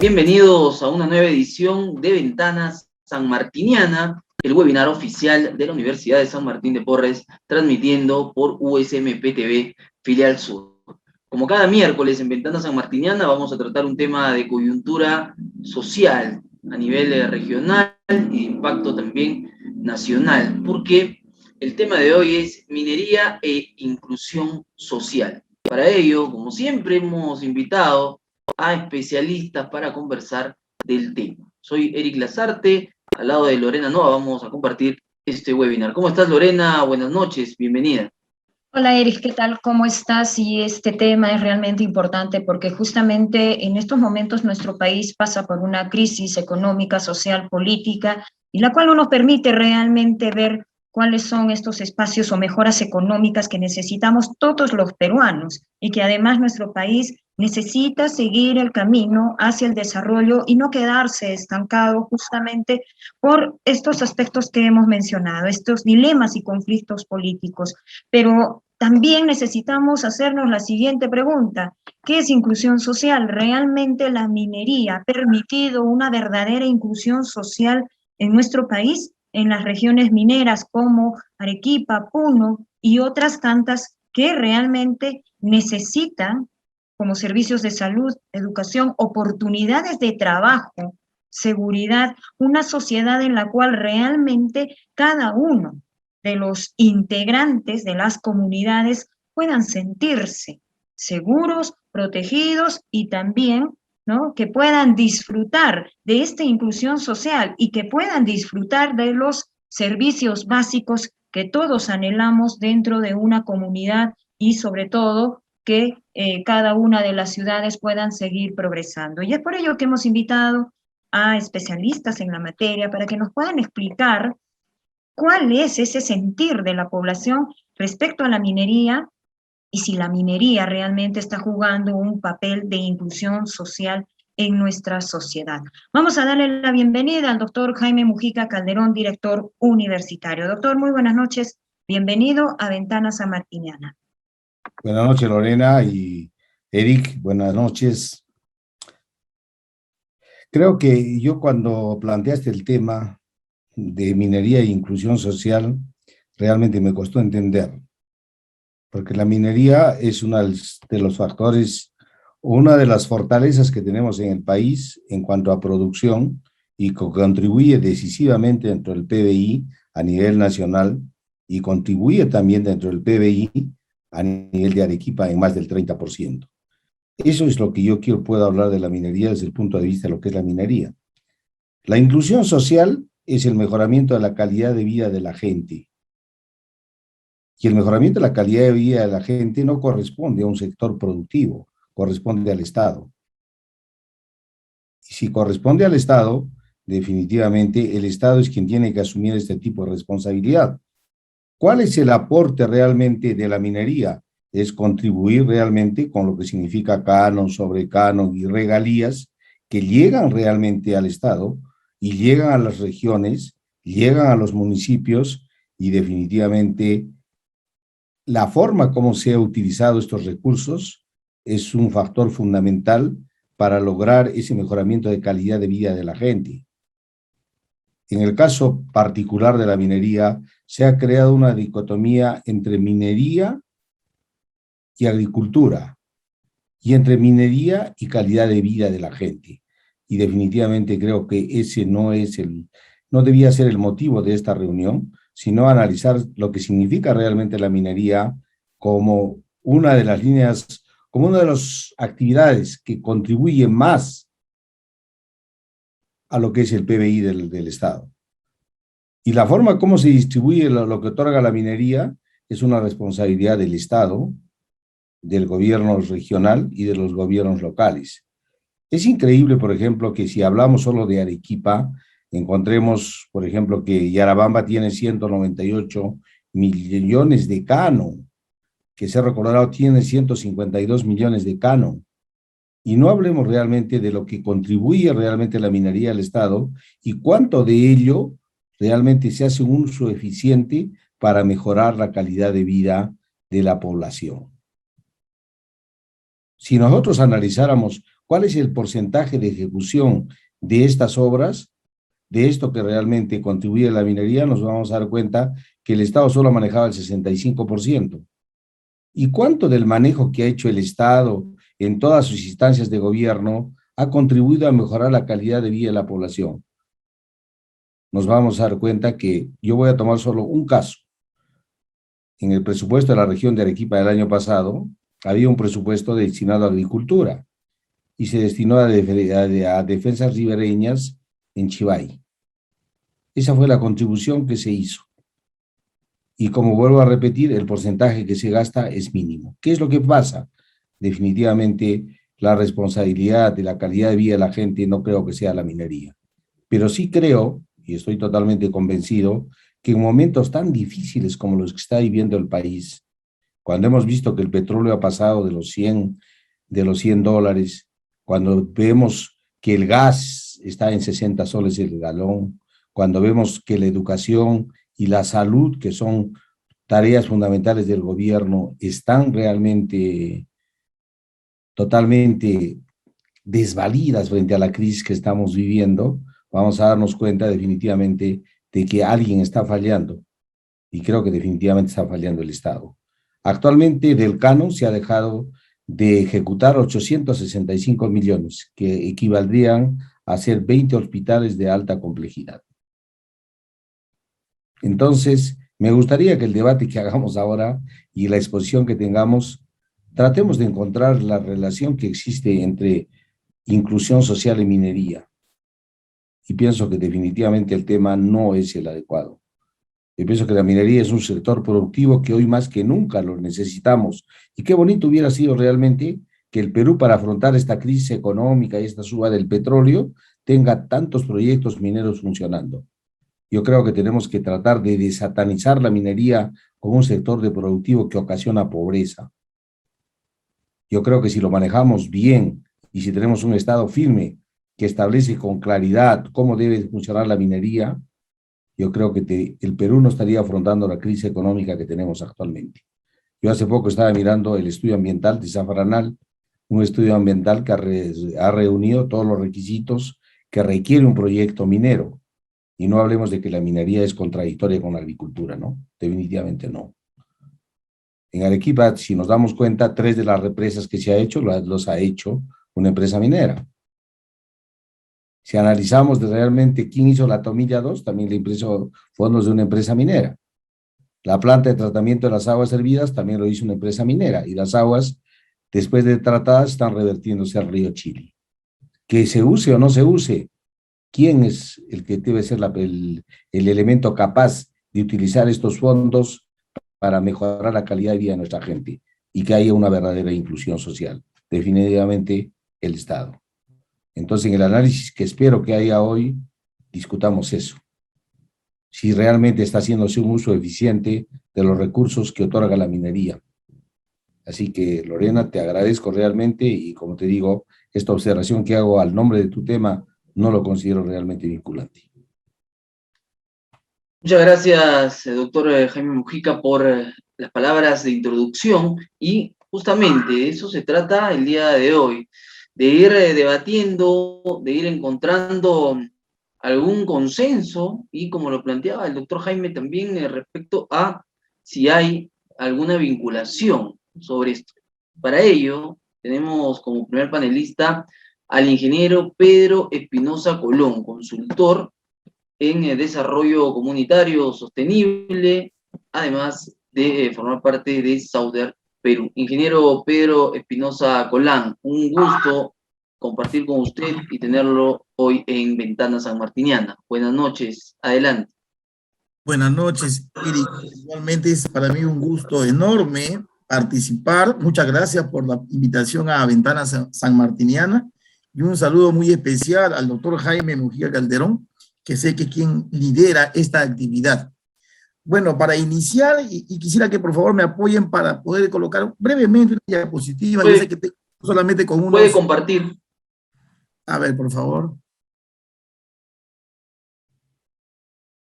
Bienvenidos a una nueva edición de Ventanas Sanmartiniana, el webinar oficial de la Universidad de San Martín de Porres, transmitiendo por USMP TV, Filial Sur. Como cada miércoles en Ventanas Sanmartiniana vamos a tratar un tema de coyuntura social a nivel regional y de impacto también nacional, porque el tema de hoy es minería e inclusión social. Para ello, como siempre, hemos invitado a especialistas para conversar del tema. Soy Eric Lazarte, al lado de Lorena Nova vamos a compartir este webinar. ¿Cómo estás, Lorena? Buenas noches, bienvenida. Hola Eric, ¿qué tal? ¿Cómo estás? Y este tema es realmente importante porque justamente en estos momentos nuestro país pasa por una crisis económica, social, política, y la cual no nos permite realmente ver cuáles son estos espacios o mejoras económicas que necesitamos todos los peruanos y que además nuestro país necesita seguir el camino hacia el desarrollo y no quedarse estancado justamente por estos aspectos que hemos mencionado, estos dilemas y conflictos políticos. Pero también necesitamos hacernos la siguiente pregunta: ¿qué es inclusión social? ¿Realmente la minería ha permitido una verdadera inclusión social en nuestro país, en las regiones mineras como Arequipa, Puno y otras tantas que realmente necesitan, como servicios de salud, educación, oportunidades de trabajo, seguridad, una sociedad en la cual realmente cada uno de los integrantes de las comunidades puedan sentirse seguros, protegidos y también, ¿no?, que puedan disfrutar de esta inclusión social y que puedan disfrutar de los servicios básicos que todos anhelamos dentro de una comunidad y sobre todo que cada una de las ciudades puedan seguir progresando. Y es por ello que hemos invitado a especialistas en la materia para que nos puedan explicar cuál es ese sentir de la población respecto a la minería y si la minería realmente está jugando un papel de inclusión social en nuestra sociedad. Vamos a darle la bienvenida al doctor Jaime Mujica Calderón, director universitario. Doctor, muy buenas noches. Bienvenido a Ventana Sanmartiniana. Buenas noches, Lorena y Eric. Buenas noches. Creo que yo cuando planteaste el tema de minería e inclusión social, realmente me costó entender, porque la minería es uno de los factores, una de las fortalezas que tenemos en el país en cuanto a producción y que contribuye decisivamente dentro del PBI a nivel nacional y contribuye también dentro del PBI a nivel de Arequipa en más del 30%. Eso es lo que yo puedo hablar de la minería desde el punto de vista de lo que es la minería. La inclusión social es el mejoramiento de la calidad de vida de la gente. Y el mejoramiento de la calidad de vida de la gente no corresponde a un sector productivo, corresponde al Estado. Y si corresponde al Estado, definitivamente el Estado es quien tiene que asumir este tipo de responsabilidad. ¿Cuál es el aporte realmente de la minería? Es contribuir realmente con lo que significa canon, sobrecanon y regalías que llegan realmente al Estado y llegan a las regiones, llegan a los municipios y definitivamente la forma como se han utilizado estos recursos es un factor fundamental para lograr ese mejoramiento de calidad de vida de la gente. En el caso particular de la minería, se ha creado una dicotomía entre minería y agricultura, y entre minería y calidad de vida de la gente. Y definitivamente creo que ese no debía ser el motivo de esta reunión, sino analizar lo que significa realmente la minería como una de las líneas, como una de las actividades que contribuye más a lo que es el PBI del Estado. Y la forma como se distribuye lo que otorga la minería es una responsabilidad del Estado, del gobierno regional y de los gobiernos locales. Es increíble, por ejemplo, que si hablamos solo de Arequipa, encontremos, por ejemplo, que Yarabamba tiene 198 millones de canon, que Cerro Colorado tiene 152 millones de canon. Y no hablemos realmente de lo que contribuye realmente la minería al Estado y cuánto de ello realmente se hace un uso eficiente para mejorar la calidad de vida de la población. Si nosotros analizáramos cuál es el porcentaje de ejecución de estas obras, de esto que realmente contribuye a la minería, nos vamos a dar cuenta que el Estado solo manejaba el 65%. ¿Y cuánto del manejo que ha hecho el Estado en todas sus instancias de gobierno ha contribuido a mejorar la calidad de vida de la población? Nos vamos a dar cuenta que yo voy a tomar solo un caso. En el presupuesto de la región de Arequipa del año pasado, había un presupuesto destinado a agricultura y se destinó a defensas ribereñas en Chivay. Esa fue la contribución que se hizo. Y como vuelvo a repetir, el porcentaje que se gasta es mínimo. ¿Qué es lo que pasa? Definitivamente la responsabilidad de la calidad de vida de la gente no creo que sea la minería. Pero sí creo, y estoy totalmente convencido, que en momentos tan difíciles como los que está viviendo el país, cuando hemos visto que el petróleo ha pasado de los 100 dólares, cuando vemos que el gas está en 60 soles el galón, cuando vemos que la educación y la salud, que son tareas fundamentales del gobierno, están realmente totalmente desvalidas frente a la crisis que estamos viviendo, vamos a darnos cuenta definitivamente de que alguien está fallando, y creo que definitivamente está fallando el Estado. Actualmente del canon se ha dejado de ejecutar 865 millones, que equivaldrían a ser 20 hospitales de alta complejidad. Entonces, me gustaría que el debate que hagamos ahora y la exposición que tengamos, tratemos de encontrar la relación que existe entre inclusión social y minería. Y pienso que definitivamente el tema no es el adecuado. Yo pienso que la minería es un sector productivo que hoy más que nunca lo necesitamos. Y qué bonito hubiera sido realmente que el Perú, para afrontar esta crisis económica y esta suba del petróleo, tenga tantos proyectos mineros funcionando. Yo creo que tenemos que tratar de desatanizar la minería como un sector de productivo que ocasiona pobreza. Yo creo que si lo manejamos bien y si tenemos un Estado firme que establece con claridad cómo debe funcionar la minería, yo creo que el Perú no estaría afrontando la crisis económica que tenemos actualmente. Yo hace poco estaba mirando el estudio ambiental de Zafranal, un estudio ambiental que ha reunido todos los requisitos que requiere un proyecto minero. Y no hablemos de que la minería es contradictoria con la agricultura, ¿no? Definitivamente no. En Arequipa, si nos damos cuenta, 3 de las represas que se ha hecho, los ha hecho una empresa minera. Si analizamos realmente quién hizo la Tomilla 2, también le impreso fondos de una empresa minera. La planta de tratamiento de las aguas hervidas también lo hizo una empresa minera. Y las aguas, después de tratadas, están revertiéndose al río Chili. Que se use o no se use, ¿quién es el que debe ser el elemento capaz de utilizar estos fondos para mejorar la calidad de vida de nuestra gente y que haya una verdadera inclusión social? Definitivamente el Estado. Entonces, en el análisis que espero que haya hoy, discutamos eso. Si realmente está haciéndose un uso eficiente de los recursos que otorga la minería. Así que, Lorena, te agradezco realmente y, como te digo, esta observación que hago al nombre de tu tema no lo considero realmente vinculante. Muchas gracias, doctor Jaime Mujica, por las palabras de introducción, y justamente de eso se trata el día de hoy, de ir debatiendo, de ir encontrando algún consenso, y como lo planteaba el doctor Jaime también, respecto a si hay alguna vinculación sobre esto. Para ello, tenemos como primer panelista al ingeniero Pedro Espinosa Colón, consultor en desarrollo comunitario sostenible, además de formar parte de Sauder Perú. Ingeniero Pedro Espinosa Colán, un gusto compartir con usted y tenerlo hoy en Ventana Sanmartiniana. Buenas noches, adelante. Buenas noches, Eric. Igualmente es para mí un gusto enorme participar. Muchas gracias por la invitación a Ventana Sanmartiniana y un saludo muy especial al doctor Jaime Mujica Calderón, que sé que es quien lidera esta actividad. Bueno, para iniciar, y quisiera que por favor me apoyen para poder colocar brevemente una diapositiva. Yo sé que solamente con unos... Puede compartir. A ver, por favor.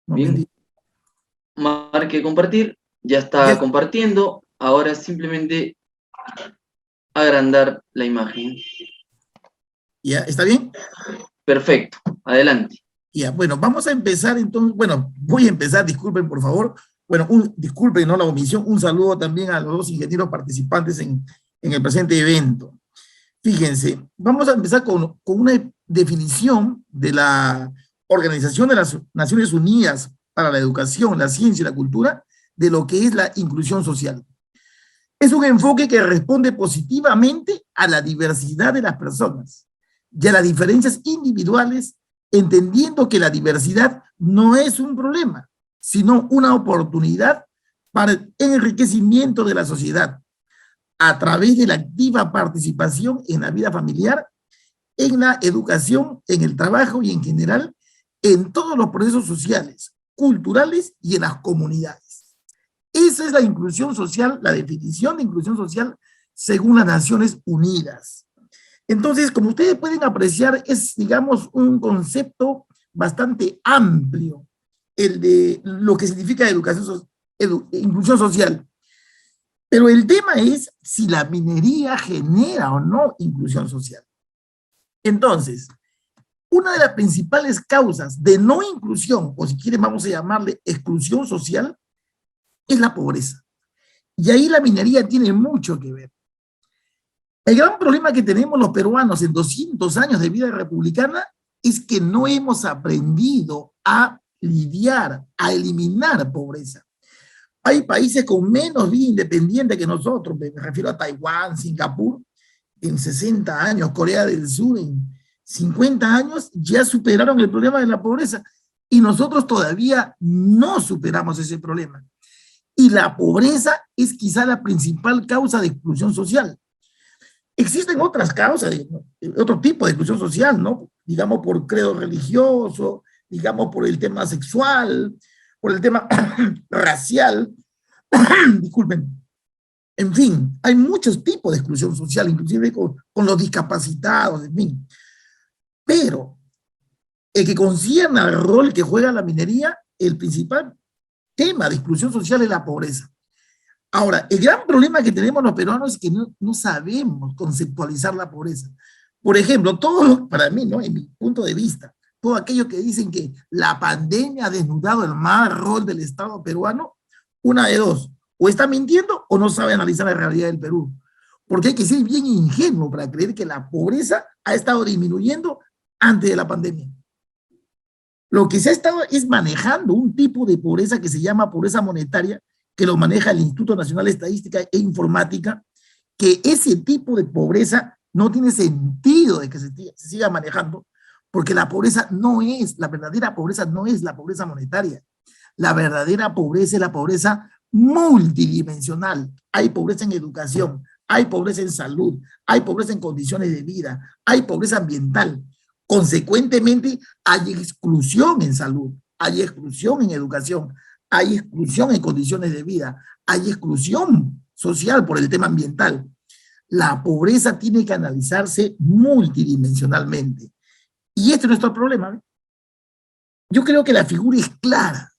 Bien. Marque compartir. Ya está compartiendo. Ahora simplemente agrandar la imagen. ¿Ya? ¿Está bien? Perfecto, adelante. Ya, bueno, vamos a empezar entonces, bueno, voy a empezar, disculpen por favor, bueno, disculpen, no la omisión, un saludo también a los dos ingenieros participantes en el presente evento. Fíjense, vamos a empezar con una definición de la Organización de las Naciones Unidas para la Educación, la Ciencia y la Cultura, de lo que es la inclusión social. Es un enfoque que responde positivamente a la diversidad de las personas y a las diferencias individuales, entendiendo que la diversidad no es un problema, sino una oportunidad para el enriquecimiento de la sociedad a través de la activa participación en la vida familiar, en la educación, en el trabajo y en general en todos los procesos sociales, culturales y en las comunidades. Esa es la inclusión social, la definición de inclusión social según las Naciones Unidas. Entonces, como ustedes pueden apreciar, es, digamos, un concepto bastante amplio, el de lo que significa inclusión social. Pero el tema es si la minería genera o no inclusión social. Entonces, una de las principales causas de no inclusión, o si quieren vamos a llamarle exclusión social, es la pobreza. Y ahí la minería tiene mucho que ver. El gran problema que tenemos los peruanos en 200 años de vida republicana es que no hemos aprendido a lidiar, a eliminar pobreza. Hay países con menos vida independiente que nosotros, me refiero a Taiwán, Singapur, en 60 años, Corea del Sur en 50 años, ya superaron el problema de la pobreza y nosotros todavía no superamos ese problema. Y la pobreza es quizá la principal causa de exclusión social. Existen otras causas, otro tipo de exclusión social, ¿no? Digamos por credo religioso, digamos por el tema sexual, por el tema racial, disculpen. En fin, hay muchos tipos de exclusión social, inclusive con los discapacitados, en fin. Pero el que concierne al rol que juega la minería, el principal tema de exclusión social es la pobreza. Ahora, el gran problema que tenemos los peruanos es que no sabemos conceptualizar la pobreza. Por ejemplo, para mí, ¿no? En mi punto de vista, todos aquellos que dicen que la pandemia ha desnudado el mal rol del Estado peruano, una de dos, o está mintiendo o no sabe analizar la realidad del Perú. Porque hay que ser bien ingenuo para creer que la pobreza ha estado disminuyendo antes de la pandemia. Lo que se ha estado es manejando un tipo de pobreza que se llama pobreza monetaria, que lo maneja el Instituto Nacional de Estadística e Informática, que ese tipo de pobreza no tiene sentido de que se siga manejando, porque la pobreza no es, la verdadera pobreza no es la pobreza monetaria. La verdadera pobreza es la pobreza multidimensional. Hay pobreza en educación, hay pobreza en salud, hay pobreza en condiciones de vida, hay pobreza ambiental. Consecuentemente, hay exclusión en salud, hay exclusión en educación, hay exclusión en condiciones de vida, hay exclusión social por el tema ambiental. La pobreza tiene que analizarse multidimensionalmente. Y este es nuestro problema. Yo creo que la figura es clara.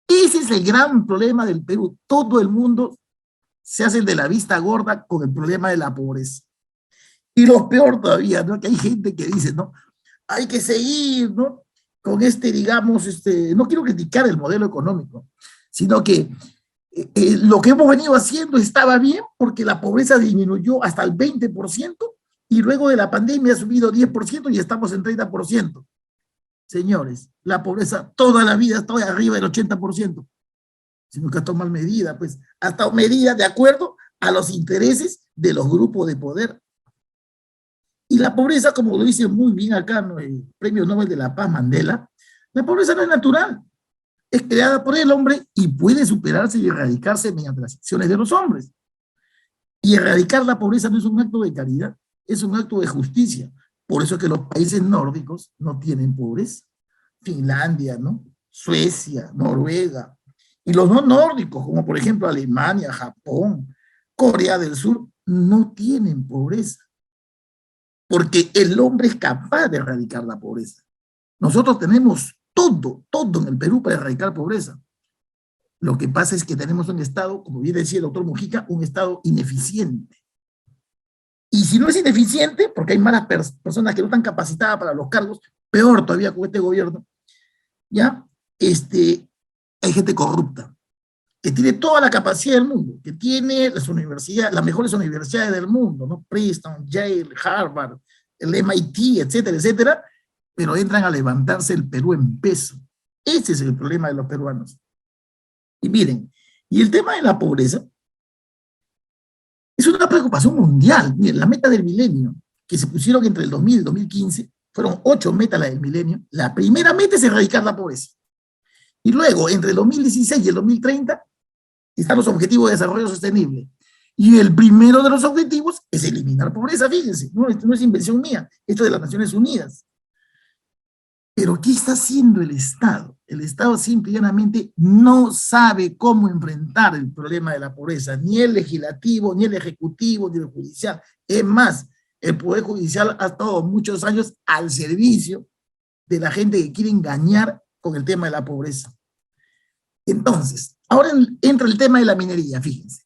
Ese es el gran problema del Perú. Todo el mundo se hace de la vista gorda con el problema de la pobreza. Y lo peor todavía, ¿no? Que hay gente que dice, ¿no? Hay que seguir, ¿no? Con digamos, no quiero criticar el modelo económico, sino que lo que hemos venido haciendo estaba bien porque la pobreza disminuyó hasta el 20% y luego de la pandemia ha subido 10% y estamos en 30%. Señores, la pobreza toda la vida está arriba del 80%. Sino que ha tomado medida, pues, ha estado medida de acuerdo a los intereses de los grupos de poder. Y la pobreza, como lo dice muy bien acá, ¿no? El Premio Nobel de la Paz Mandela, la pobreza no es natural, es creada por el hombre y puede superarse y erradicarse mediante las acciones de los hombres. Y erradicar la pobreza no es un acto de caridad, es un acto de justicia. Por eso es que los países nórdicos no tienen pobreza. Finlandia, ¿no? Suecia, Noruega. Y los no nórdicos, como por ejemplo Alemania, Japón, Corea del Sur, no tienen pobreza. Porque el hombre es capaz de erradicar la pobreza. Nosotros tenemos todo en el Perú para erradicar pobreza. Lo que pasa es que tenemos un Estado, como bien decía el doctor Mujica, un Estado ineficiente. Y si no es ineficiente, porque hay malas personas que no están capacitadas para los cargos, peor todavía con este gobierno, ¿ya? Hay gente corrupta, que tiene toda la capacidad del mundo, que tiene las universidades, las mejores universidades del mundo, ¿no? Princeton, Yale, Harvard, el MIT, etcétera, etcétera, pero entran a levantarse el Perú en peso. Ese es el problema de los peruanos. Y miren, y el tema de la pobreza es una preocupación mundial. Miren, la meta del milenio, que se pusieron entre el 2000 y el 2015, fueron 8 metas las del milenio. La primera meta es erradicar la pobreza. Y luego, entre el 2016 y el 2030, están los objetivos de desarrollo sostenible. Y el primero de los objetivos es eliminar pobreza, fíjense, no, esto no es invención mía, esto es de las Naciones Unidas. Pero ¿qué está haciendo el Estado? El Estado simple y llanamente no sabe cómo enfrentar el problema de la pobreza, ni el legislativo, ni el ejecutivo, ni el judicial. Es más, el Poder Judicial ha estado muchos años al servicio de la gente que quiere engañar con el tema de la pobreza. Entonces, ahora entra el tema de la minería, fíjense.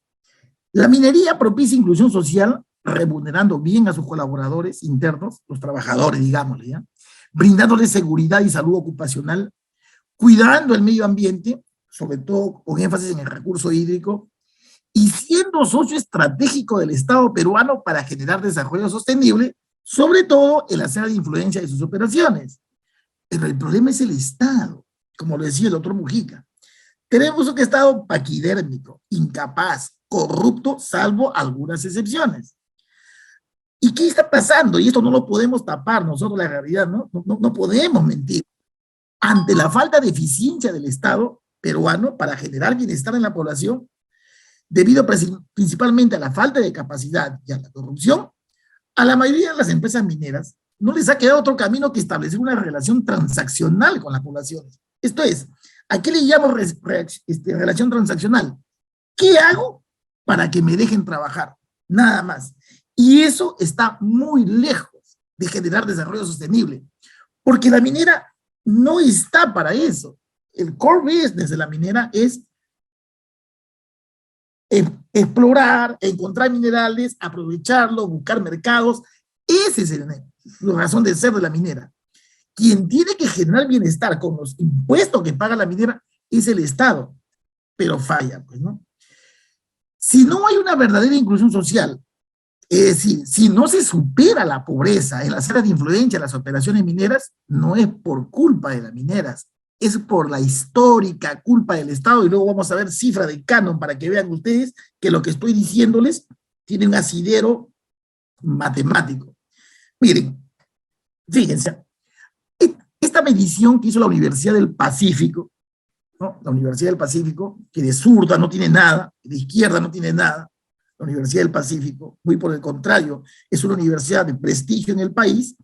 La minería propicia inclusión social, remunerando bien a sus colaboradores internos, los trabajadores, digámosle, ¿ya? Brindándoles seguridad y salud ocupacional, cuidando el medio ambiente, sobre todo con énfasis en el recurso hídrico, y siendo socio estratégico del Estado peruano para generar desarrollo sostenible, sobre todo en la esfera de influencia de sus operaciones. Pero el problema es el Estado, como lo decía el doctor Mujica. Tenemos un Estado paquidérmico, incapaz, corrupto, salvo algunas excepciones. ¿Y qué está pasando? Y esto no lo podemos tapar nosotros, la realidad, no podemos mentir. Ante la falta de eficiencia del Estado peruano para generar bienestar en la población, debido principalmente a la falta de capacidad y a la corrupción, a la mayoría de las empresas mineras no les ha quedado otro camino que establecer una relación transaccional con las poblaciones. Esto es, ¿a qué le llamo relación transaccional? ¿Qué hago para que me dejen trabajar? Nada más. Y eso está muy lejos de generar desarrollo sostenible, porque la minera no está para eso. El core business de la minera es explorar, encontrar minerales, aprovecharlos, buscar mercados. Esa es la razón de ser de la minera. Quien tiene que generar bienestar con los impuestos que paga la minera es el Estado, pero falla, pues, ¿no? Si no hay una verdadera inclusión social, es decir, si no se supera la pobreza en las áreas de influencia de las operaciones mineras, no es por culpa de las mineras, es por la histórica culpa del Estado, y luego vamos a ver cifra de canon para que vean ustedes que lo que estoy diciéndoles tiene un asidero matemático. Miren, fíjense, esta medición que hizo la Universidad del Pacífico, ¿no? La Universidad del Pacífico, que de zurda no tiene nada, de izquierda no tiene nada, la Universidad del Pacífico, muy por el contrario, es una universidad de prestigio en el país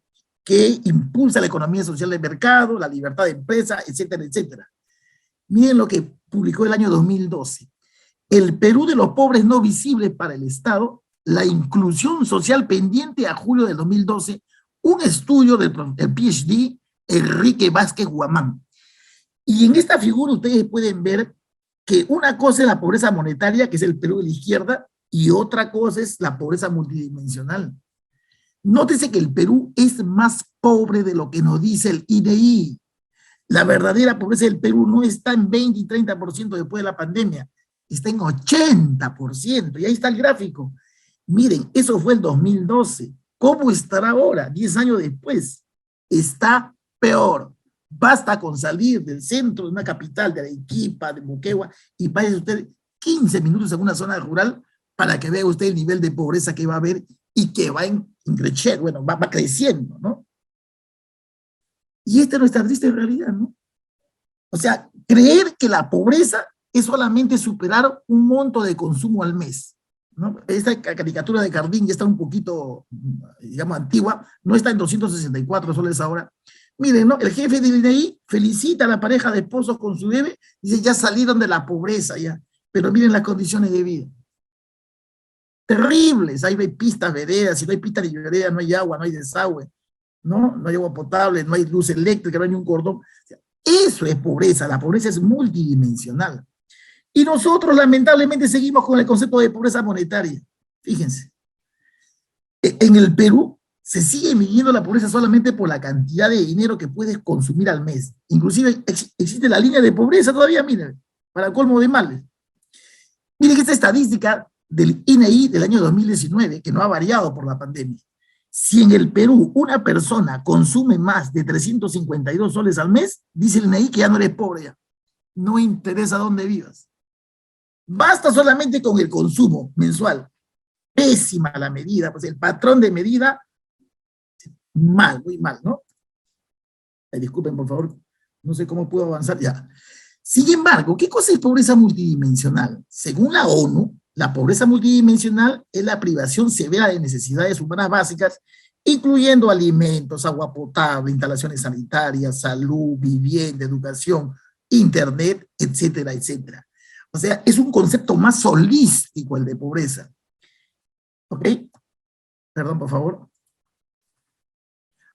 que impulsa la economía social de mercado, la libertad de empresa, etcétera, etcétera. Miren lo que publicó el año 2012. El Perú de los pobres no visibles para el Estado, la inclusión social pendiente a julio del 2012, un estudio del PhD Enrique Vázquez Guamán. Y en esta figura ustedes pueden ver que una cosa es la pobreza monetaria, que es el Perú de la izquierda, y otra cosa es la pobreza multidimensional. Nótese que el Perú es más pobre de lo que nos dice el INEI. La verdadera pobreza del Perú no está en 20 y 30% después de la pandemia, está en 80%, y ahí está el gráfico. Miren, eso fue el 2012. ¿Cómo estará ahora, 10 años después? Está peor. Basta con salir del centro de una capital, de Arequipa, de Moquegua, y vaya usted 15 minutos en una zona rural para que vea usted el nivel de pobreza que va a haber y que va creciendo, bueno, va creciendo, ¿no? Y esta es nuestra triste realidad, ¿no? O sea, creer que la pobreza es solamente superar un monto de consumo al mes, ¿no? Esta caricatura de Cardín ya está un poquito, digamos, antigua, no está en 264 soles ahora. Miren, ¿no? El jefe del INEI felicita a la pareja de esposos con su bebé, dice, ya salieron de la pobreza, ya, pero miren las condiciones de vida. Terribles, hay pistas, veredas, si no hay pistas ni veredas, no hay agua, no hay desagüe, ¿no? No hay agua potable, no hay luz eléctrica, no hay ni un cordón. Eso es pobreza, la pobreza es multidimensional. Y nosotros lamentablemente seguimos con el concepto de pobreza monetaria, fíjense. En el Perú se sigue midiendo la pobreza solamente por la cantidad de dinero que puedes consumir al mes. Inclusive existe la línea de pobreza todavía, miren, para colmo de males. Miren esta estadística del INEI del año 2019, que no ha variado por la pandemia. Si en el Perú una persona consume más de 352 soles al mes, dice el INEI que ya no eres pobre ya. No interesa dónde vivas. Basta solamente con el consumo mensual. Pésima la medida, pues el patrón de medida, mal, muy mal, ¿no? Disculpen, por favor, no sé cómo puedo avanzar ya. Sin embargo, ¿qué cosa es pobreza multidimensional? Según la ONU, la pobreza multidimensional es la privación severa de necesidades humanas básicas, incluyendo alimentos, agua potable, instalaciones sanitarias, salud, vivienda, educación, internet, etcétera, etcétera. O sea, es un concepto más holístico el de pobreza. ¿Ok? Perdón, por favor.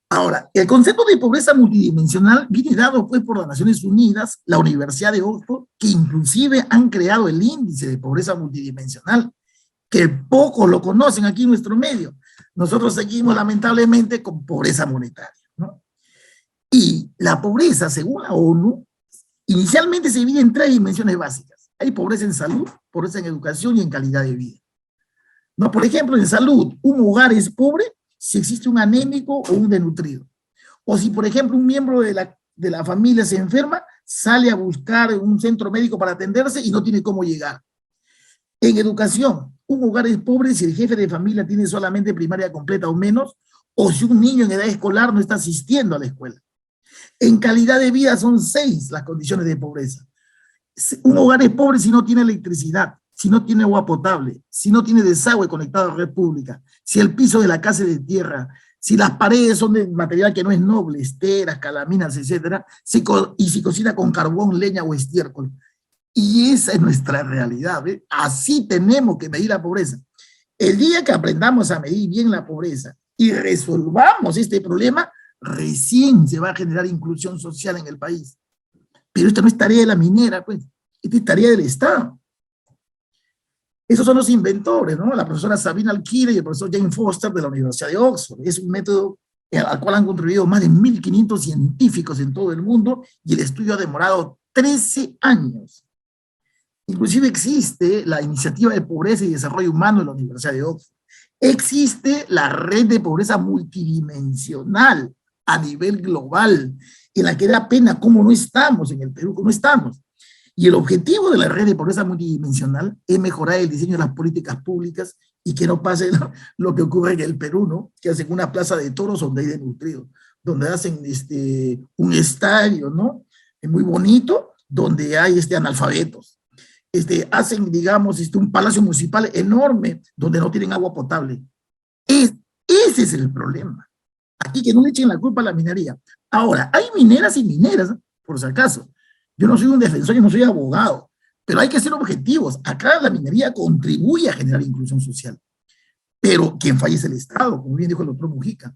Ahora, el concepto de pobreza multidimensional viene dado pues por las Naciones Unidas, la Universidad de Oxford, que inclusive han creado el índice de pobreza multidimensional, que pocos lo conocen aquí en nuestro medio. Nosotros seguimos lamentablemente con pobreza monetaria, ¿no? Y la pobreza, según la ONU, inicialmente se divide en 3 dimensiones básicas. Hay pobreza en salud, pobreza en educación y en calidad de vida. ¿No? Por ejemplo, en salud, un hogar es pobre si existe un anémico o un desnutrido. O si, por ejemplo, un miembro de la familia se enferma, sale a buscar un centro médico para atenderse y no tiene cómo llegar. En educación, un hogar es pobre si el jefe de familia tiene solamente primaria completa o menos, o si un niño en edad escolar no está asistiendo a la escuela. En calidad de vida son 6 las condiciones de pobreza. Un hogar es pobre si no tiene electricidad, si no tiene agua potable, si no tiene desagüe conectado a red pública, si el piso de la casa es de tierra, si las paredes son de material que no es noble, esteras, calaminas, etcétera, y si cocina con carbón, leña o estiércol. Y esa es nuestra realidad, ¿eh? Así tenemos que medir la pobreza. El día que aprendamos a medir bien la pobreza y resolvamos este problema, recién se va a generar inclusión social en el país. Pero esta no es tarea de la minera, pues, esta es tarea del Estado. Esos son los inventores, ¿no? La profesora Sabina Alquire y el profesor Jane Foster de la Universidad de Oxford. Es un método al cual han contribuido más de 1.500 científicos en todo el mundo y el estudio ha demorado 13 años. Inclusive existe la Iniciativa de Pobreza y Desarrollo Humano de la Universidad de Oxford. Existe la red de pobreza multidimensional a nivel global, en la que da pena cómo no estamos en el Perú, cómo estamos. Y el objetivo de la red de pobreza multidimensional es mejorar el diseño de las políticas públicas y que no pase lo que ocurre en el Perú, ¿no? Que hacen una plaza de toros donde hay desnutridos, donde hacen un estadio, ¿no? Es muy bonito, donde hay analfabetos. Hacen, digamos, un palacio municipal enorme donde no tienen agua potable. Ese es el problema. Aquí que no le echen la culpa a la minería. Ahora, hay mineras y mineras, por si acaso. Yo no soy un defensor, yo no soy abogado, pero hay que ser objetivos. Acá la minería contribuye a generar inclusión social. Pero quien falla es el Estado, como bien dijo el doctor Mujica.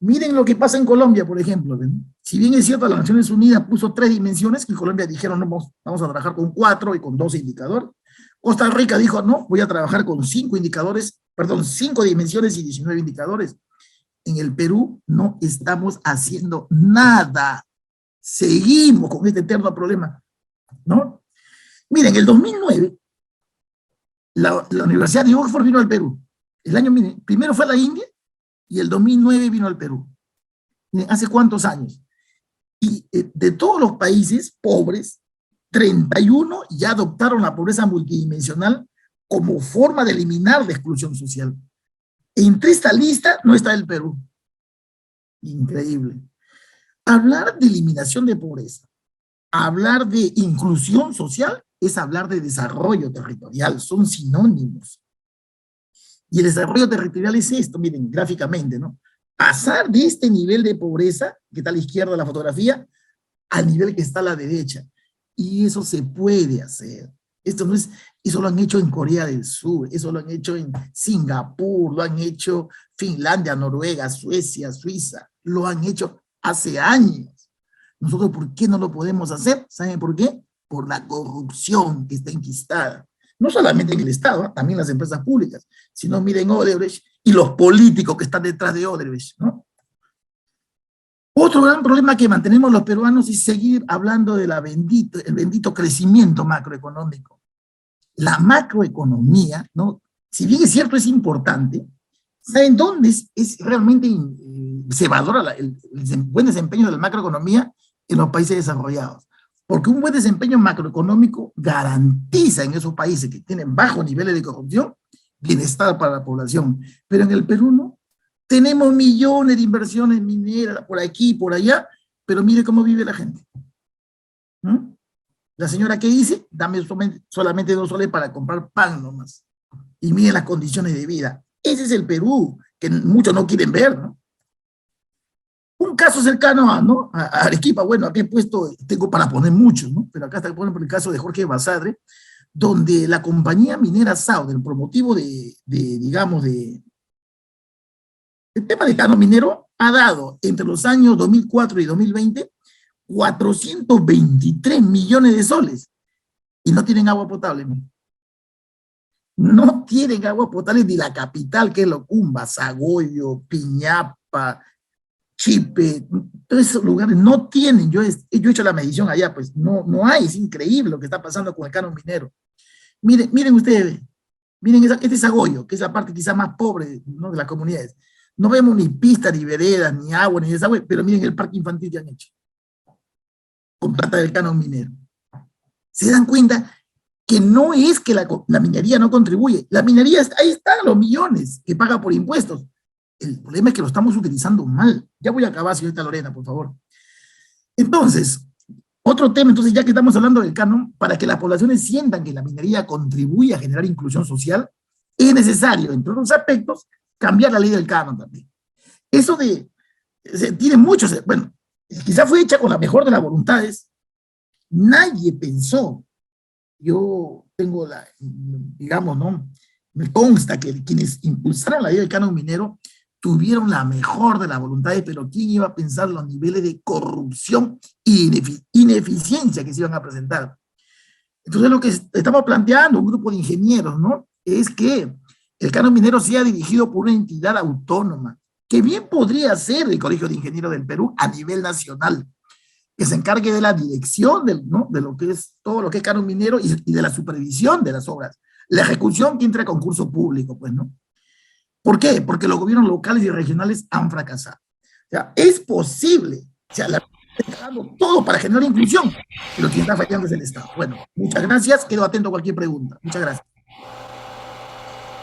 Miren lo que pasa en Colombia, por ejemplo. ¿Ven? Si bien es cierto, las Naciones Unidas puso 3 dimensiones, que en Colombia dijeron, no, vamos a trabajar con 4 y con 12 indicadores. Costa Rica dijo, no, voy a trabajar con 5 indicadores, perdón, 5 dimensiones y 19 indicadores. En el Perú no estamos haciendo nada. Seguimos con este eterno problema, ¿no? Miren, en el 2009, la Universidad de Oxford vino al Perú. Primero fue a la India y el 2009 vino al Perú. Miren, ¿hace cuántos años? Y de todos los países pobres, 31 ya adoptaron la pobreza multidimensional como forma de eliminar la exclusión social. Entre esta lista no está el Perú. Increíble. Hablar de eliminación de pobreza, hablar de inclusión social, es hablar de desarrollo territorial, son sinónimos. Y el desarrollo territorial es esto, miren, gráficamente, ¿no? Pasar de este nivel de pobreza, que está a la izquierda de la fotografía, al nivel que está a la derecha. Y eso se puede hacer. Esto no es, eso lo han hecho en Corea del Sur, eso lo han hecho en Singapur, lo han hecho Finlandia, Noruega, Suecia, Suiza, lo han hecho hace años. Nosotros, ¿por qué no lo podemos hacer? ¿Saben por qué? Por la corrupción que está enquistada. No solamente en el Estado, también en las empresas públicas. Si no, miren Odebrecht, y los políticos que están detrás de Odebrecht, ¿no? Otro gran problema que mantenemos los peruanos es seguir hablando de el bendito crecimiento macroeconómico. La macroeconomía, ¿no? Si bien es cierto, es importante, ¿saben dónde es realmente se valora el buen desempeño de la macroeconomía? En los países desarrollados. Porque un buen desempeño macroeconómico garantiza en esos países que tienen bajos niveles de corrupción bienestar para la población. Pero en el Perú no. Tenemos millones de inversiones mineras por aquí, por allá, pero mire cómo vive la gente. ¿Mm? La señora, ¿qué dice? Dame solamente 2 soles para comprar pan nomás. Y miren las condiciones de vida. Ese es el Perú, que muchos no quieren ver, ¿no? Un caso cercano a Arequipa, bueno, aquí he puesto, tengo para poner muchos, ¿no? Pero acá está por el caso de Jorge Basadre, donde la compañía minera Sauder, por motivo digamos, el tema de cano minero, ha dado entre los años 2004 y 2020 423 millones de soles y no tienen agua potable. No tienen agua potable ni la capital, que es Locumba, Sagoyo, Piñapa, Chipe, todos esos lugares no tienen. Yo he hecho la medición allá, pues no hay. Es increíble lo que está pasando con el canon minero. Miren ustedes, miren este Sagoyo, que es la parte quizá más pobre, ¿no?, de las comunidades. No vemos ni pistas, ni veredas, ni agua, ni desagüe, pero miren el parque infantil que han hecho con plata del canon minero. ¿Se dan cuenta que no es que la minería no contribuye? La minería, ahí están los millones que paga por impuestos. El problema es que lo estamos utilizando mal. Ya voy a acabar, señorita Lorena, por favor. Entonces, otro tema, entonces, ya que estamos hablando del canon, para que las poblaciones sientan que la minería contribuye a generar inclusión social, es necesario, entre otros aspectos, cambiar la ley del canon también. Eso tiene muchos, bueno, quizás fue hecha con la mejor de las voluntades. Nadie pensó, yo tengo digamos, ¿no?, me consta que quienes impulsaron la ley del canon minero tuvieron la mejor de las voluntades, pero ¿quién iba a pensar los niveles de corrupción y ineficiencia que se iban a presentar? Entonces lo que estamos planteando, un grupo de ingenieros, ¿no?, es que el canon minero sea dirigido por una entidad autónoma, que bien podría ser el Colegio de Ingenieros del Perú a nivel nacional, que se encargue de la dirección ¿no?, de lo que es todo lo que es canon minero y de la supervisión de las obras. La ejecución que entra a concurso público, pues, ¿no? ¿Por qué? Porque los gobiernos locales y regionales han fracasado. O sea, es posible, o sea, está dando todo para generar inclusión, pero quien está fallando es el Estado. Bueno, muchas gracias, quedo atento a cualquier pregunta. Muchas gracias.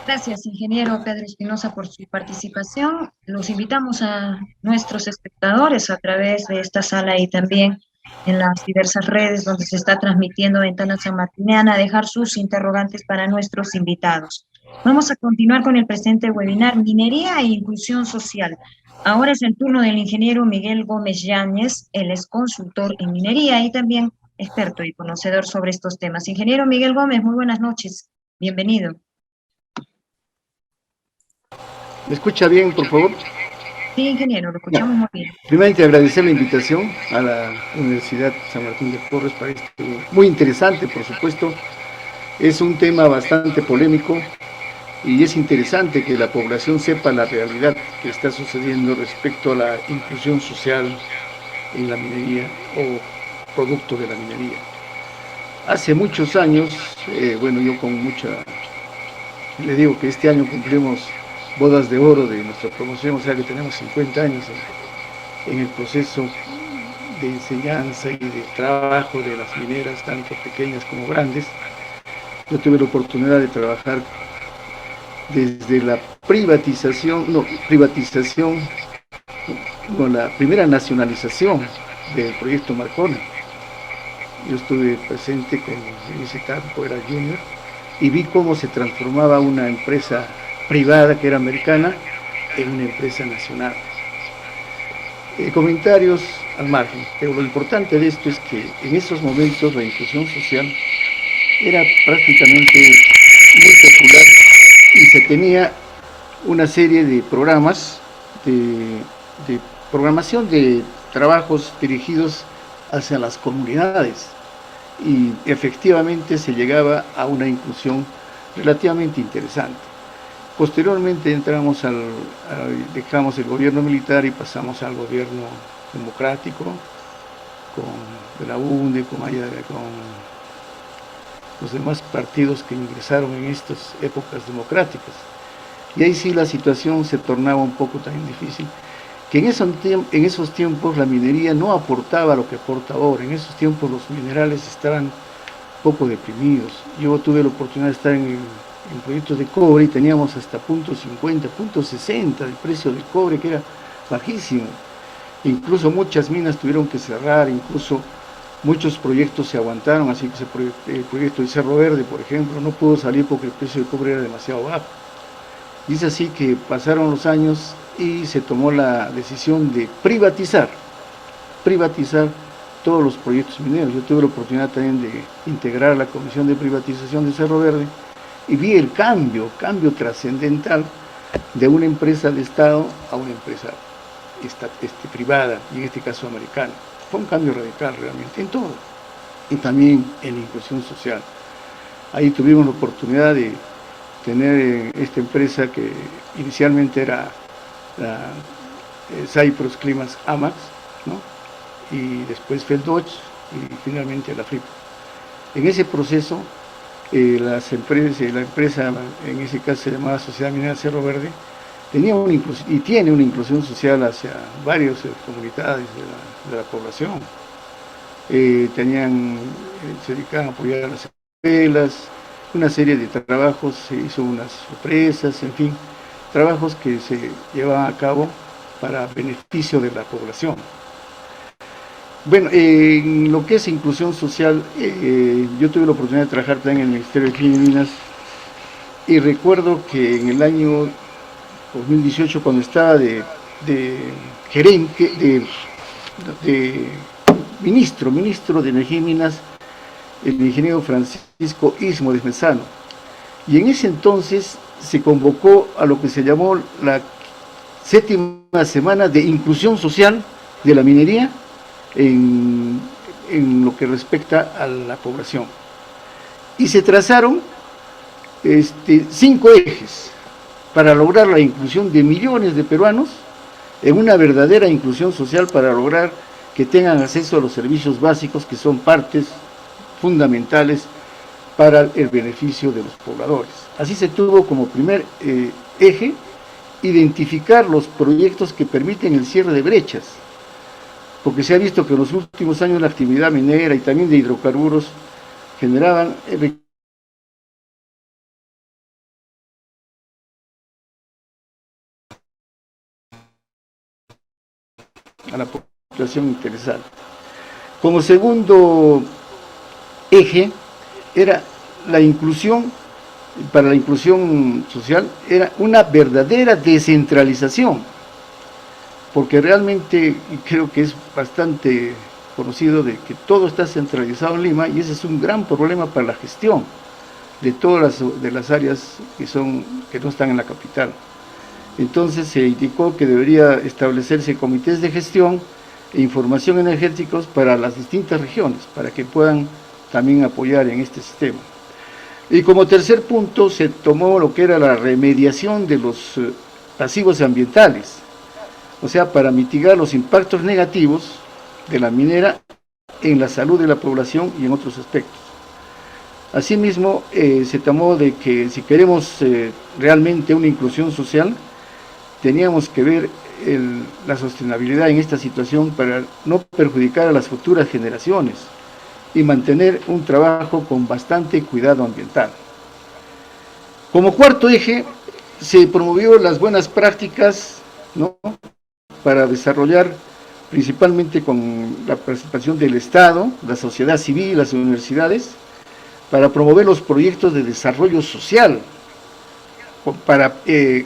Gracias, ingeniero Pedro Espinosa, por su participación. Los invitamos a nuestros espectadores a través de esta sala y también en las diversas redes donde se está transmitiendo Ventana Sanmartiniana a dejar sus interrogantes para nuestros invitados. Vamos a continuar con el presente webinar, Minería e Inclusión Social. Ahora es el turno del ingeniero Miguel Gómez Yáñez, él es consultor en minería y también experto y conocedor sobre estos temas. Ingeniero Miguel Gómez, muy buenas noches, bienvenido. ¿Me escucha bien, por favor? Sí, ingeniero, lo escuchamos muy bien. Primeramente, agradecer la invitación a la Universidad San Martín de Porres para este muy interesante, por supuesto. Es un tema bastante polémico y es interesante que la población sepa la realidad que está sucediendo respecto a la inclusión social en la minería o producto de la minería. Hace muchos años, bueno, yo con le digo que este año cumplimos bodas de oro de nuestra promoción, o sea que tenemos 50 años en el proceso de enseñanza y de trabajo de las mineras, tanto pequeñas como grandes. Yo tuve la oportunidad de trabajar desde la privatización con la primera nacionalización del proyecto Marconi. Yo estuve presente en ese campo, era junior, y vi cómo se transformaba una empresa privada que era americana en una empresa nacional. Comentarios al margen, pero lo importante de esto es que en esos momentos la inclusión social era prácticamente muy popular y se tenía una serie de programas de programación de trabajos dirigidos hacia las comunidades y efectivamente se llegaba a una inclusión relativamente interesante. Posteriormente dejamos el gobierno militar y pasamos al gobierno democrático, con la UNE, con los demás partidos que ingresaron en estas épocas democráticas. Y ahí sí la situación se tornaba un poco tan difícil, que en esos tiempos la minería no aportaba lo que aporta ahora. En esos tiempos los minerales estaban un poco deprimidos. Yo tuve la oportunidad de estar en proyectos de cobre y teníamos hasta .50, .60 el precio del cobre, que era bajísimo. Incluso muchas minas tuvieron que cerrar, incluso muchos proyectos se aguantaron, así que el proyecto de Cerro Verde, por ejemplo, no pudo salir porque el precio del cobre era demasiado bajo. Y es así que pasaron los años y se tomó la decisión de privatizar todos los proyectos mineros. Yo tuve la oportunidad también de integrar la Comisión de Privatización de Cerro Verde y vi el cambio trascendental de una empresa de Estado a una empresa privada, y en este caso americana. Fue un cambio radical realmente en todo, y también en la inclusión social. Ahí tuvimos la oportunidad de tener esta empresa que inicialmente era la Cyprus Climax Amax, ¿no? Y después Feldoch y finalmente la FRIP. En ese proceso, la empresa, en ese caso se llamaba Sociedad Minera Cerro Verde, tenía y tiene una inclusión social hacia varias comunidades de la población. Se dedicaban a apoyar a las escuelas, una serie de trabajos, se hizo unas sorpresas, en fin, trabajos que se llevaban a cabo para beneficio de la población. Bueno, en lo que es inclusión social, yo tuve la oportunidad de trabajar también en el Ministerio de Energía y Minas, y recuerdo que en el año 2018, cuando estaba de ministro de Energía y Minas, el ingeniero Francisco Istmo Desmesano, y en ese entonces se convocó a lo que se llamó la 7ª semana de inclusión social de la minería en lo que respecta a la población, y se trazaron 5 ejes para lograr la inclusión de millones de peruanos en una verdadera inclusión social, para lograr que tengan acceso a los servicios básicos que son partes fundamentales para el beneficio de los pobladores. Así se tuvo como primer eje identificar los proyectos que permiten el cierre de brechas, porque se ha visto que en los últimos años la actividad minera y también de hidrocarburos generaban a la población interesada. Como segundo eje era la inclusión, para la inclusión social, era una verdadera descentralización, porque realmente creo que es bastante conocido de que todo está centralizado en Lima, y ese es un gran problema para la gestión de todas las áreas que no están en la capital. Entonces se indicó que debería establecerse comités de gestión e información energéticos para las distintas regiones, para que puedan también apoyar en este sistema. Y como tercer punto se tomó lo que era la remediación de los pasivos ambientales, o sea, para mitigar los impactos negativos de la minera en la salud de la población y en otros aspectos. Asimismo, se tomó de que si queremos realmente una inclusión social, teníamos que ver la sostenibilidad en esta situación para no perjudicar a las futuras generaciones y mantener un trabajo con bastante cuidado ambiental. Como cuarto eje, se promovió las buenas prácticas, ¿no?, para desarrollar, principalmente con la participación del Estado, la sociedad civil, las universidades, para promover los proyectos de desarrollo social,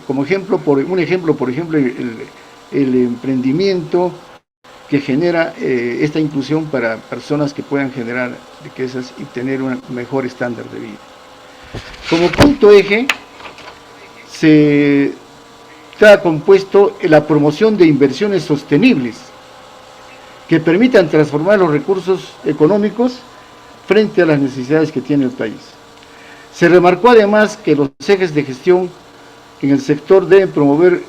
como ejemplo, por ejemplo, el emprendimiento que genera esta inclusión para personas que puedan generar riquezas y tener un mejor estándar de vida. Como quinto eje, se está compuesto la promoción de inversiones sostenibles que permitan transformar los recursos económicos frente a las necesidades que tiene el país. Se remarcó además que los ejes de gestión en el sector deben promover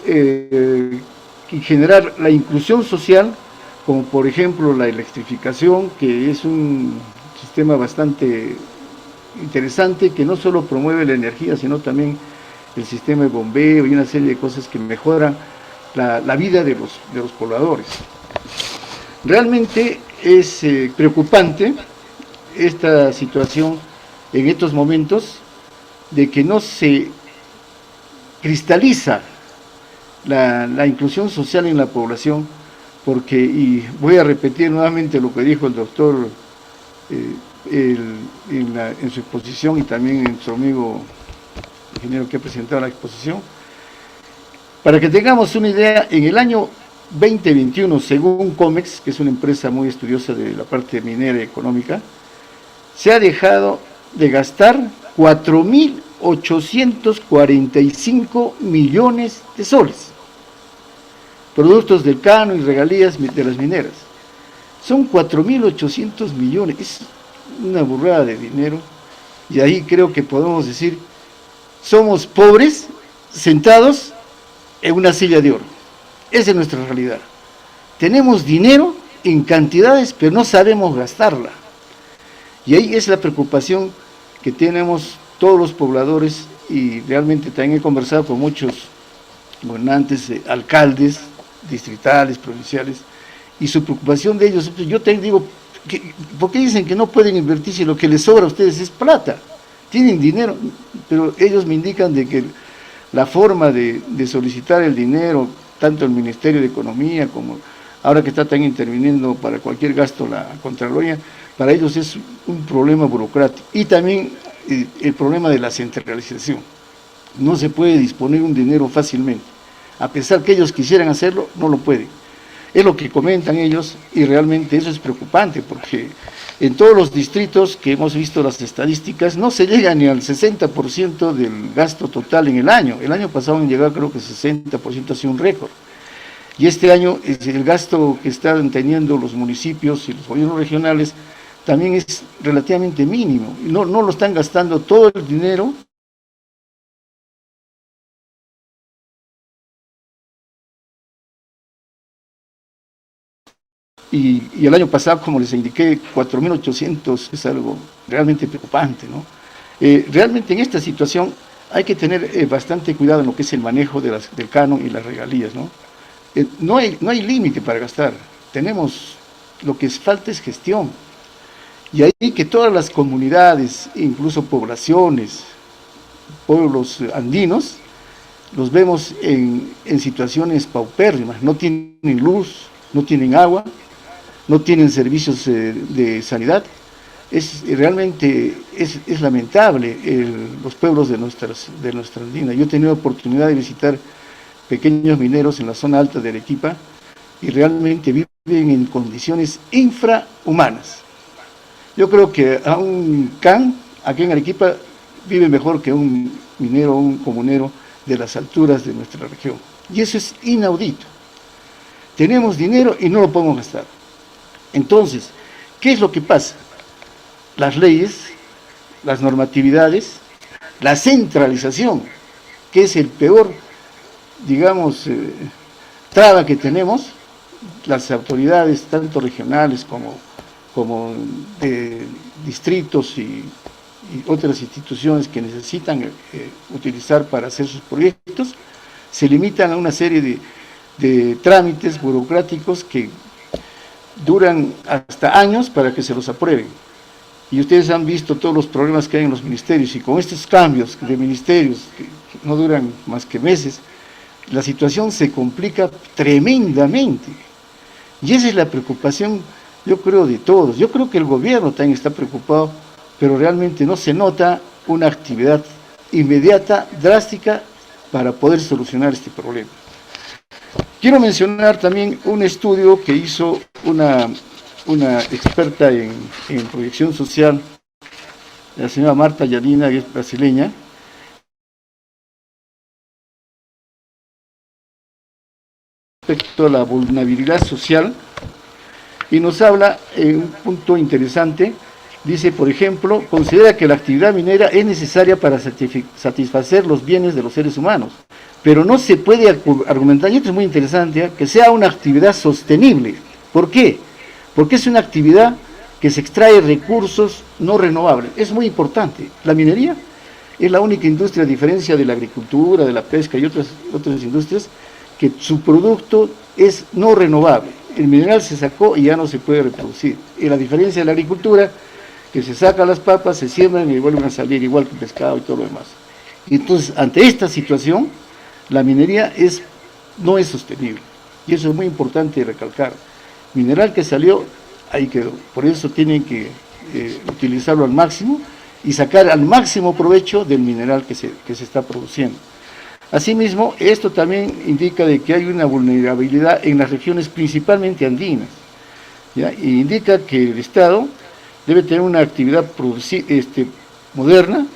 y generar la inclusión social, como por ejemplo la electrificación, que es un sistema bastante interesante, que no solo promueve la energía, sino también el sistema de bombeo y una serie de cosas que mejoran la vida de los pobladores. Realmente es preocupante esta situación en estos momentos de que no se cristaliza la inclusión social en la población, porque, y voy a repetir nuevamente lo que dijo el doctor en su exposición y también en su amigo ingeniero que ha presentado la exposición, para que tengamos una idea, en el año 2021, según COMEX, que es una empresa muy estudiosa de la parte minera y económica, se ha dejado de gastar 4.845 millones de soles, productos del canon y regalías de las mineras. Son 4.800 millones, es una burrada de dinero, y ahí creo que podemos decir, somos pobres sentados en una silla de oro. Esa es nuestra realidad. Tenemos dinero en cantidades, pero no sabemos gastarla. Y ahí es la preocupación que tenemos todos los pobladores, y realmente también he conversado con muchos gobernantes, alcaldes, distritales, provinciales, y su preocupación de ellos. Yo te digo, ¿por qué dicen que no pueden invertir si lo que les sobra a ustedes es plata? Tienen dinero, pero ellos me indican de que la forma de solicitar el dinero, tanto el Ministerio de Economía como ahora que está también interviniendo para cualquier gasto la Contraloría, para ellos es un problema burocrático. Y también el problema de la centralización. No se puede disponer un dinero fácilmente. A pesar que ellos quisieran hacerlo, no lo pueden. Es lo que comentan ellos, y realmente eso es preocupante, porque en todos los distritos que hemos visto las estadísticas, no se llega ni al 60% del gasto total en el año. El año pasado han llegado, creo que 60%, ha sido un récord. Y este año el gasto que están teniendo los municipios y los gobiernos regionales también es relativamente mínimo. No lo están gastando todo el dinero. Y el año pasado, como les indiqué, 4.800 es algo realmente preocupante, ¿no? Realmente en esta situación hay que tener bastante cuidado en lo que es el manejo del canon y las regalías, ¿no? No hay límite para gastar. Lo que falta es gestión. Y ahí que todas las comunidades, incluso poblaciones, pueblos andinos, los vemos en situaciones paupérrimas. No tienen luz, no tienen agua, no tienen servicios de sanidad. Realmente es lamentable los pueblos de nuestra andina. Yo he tenido oportunidad de visitar pequeños mineros en la zona alta de Arequipa y realmente viven en condiciones infrahumanas. Yo creo que a un can aquí en Arequipa vive mejor que un minero o un comunero de las alturas de nuestra región. Y eso es inaudito. Tenemos dinero y no lo podemos gastar. Entonces, ¿qué es lo que pasa? Las leyes, las normatividades, la centralización, que es el peor, digamos, traba que tenemos, las autoridades, tanto regionales como de distritos y otras instituciones que necesitan utilizar para hacer sus proyectos, se limitan a una serie de trámites burocráticos que duran hasta años para que se los aprueben. Y ustedes han visto todos los problemas que hay en los ministerios, y con estos cambios de ministerios que no duran más que meses, la situación se complica tremendamente. Y esa es la preocupación, yo creo, de todos. Yo creo que el gobierno también está preocupado, pero realmente no se nota una actividad inmediata, drástica, para poder solucionar este problema. Quiero mencionar también un estudio que hizo una experta en proyección social, la señora Marta Yanina, que es brasileña, respecto a la vulnerabilidad social, y nos habla en un punto interesante. Dice, por ejemplo, considera que la actividad minera es necesaria para satisfacer los bienes de los seres humanos, pero no se puede argumentar, y esto es muy interesante, que sea una actividad sostenible. ¿Por qué? Porque es una actividad que se extrae recursos no renovables. Es muy importante. La minería es la única industria, a diferencia de la agricultura, de la pesca y otras industrias, que su producto es no renovable. El mineral se sacó y ya no se puede reproducir. Y la diferencia de la agricultura, que se sacan las papas, se siembran y vuelven a salir igual que el pescado y todo lo demás. Y entonces, ante esta situación, la minería no es sostenible. Y eso es muy importante recalcar. Mineral que salió, ahí quedó. Por eso tienen que utilizarlo al máximo y sacar al máximo provecho del mineral que se está produciendo. Asimismo, esto también indica de que hay una vulnerabilidad en las regiones principalmente andinas, ¿ya? Y indica que el Estado debe tener una actividad moderna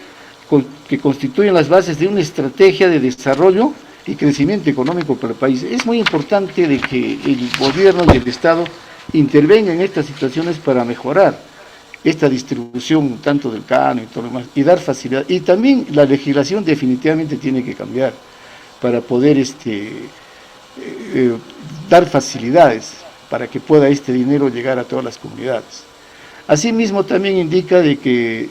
que constituyen las bases de una estrategia de desarrollo y crecimiento económico para el país. Es muy importante de que el gobierno y el Estado intervengan en estas situaciones para mejorar esta distribución tanto del cano y todo lo demás, y dar facilidad. Y también la legislación definitivamente tiene que cambiar para poder dar facilidades para que pueda este dinero llegar a todas las comunidades. Asimismo también indica de que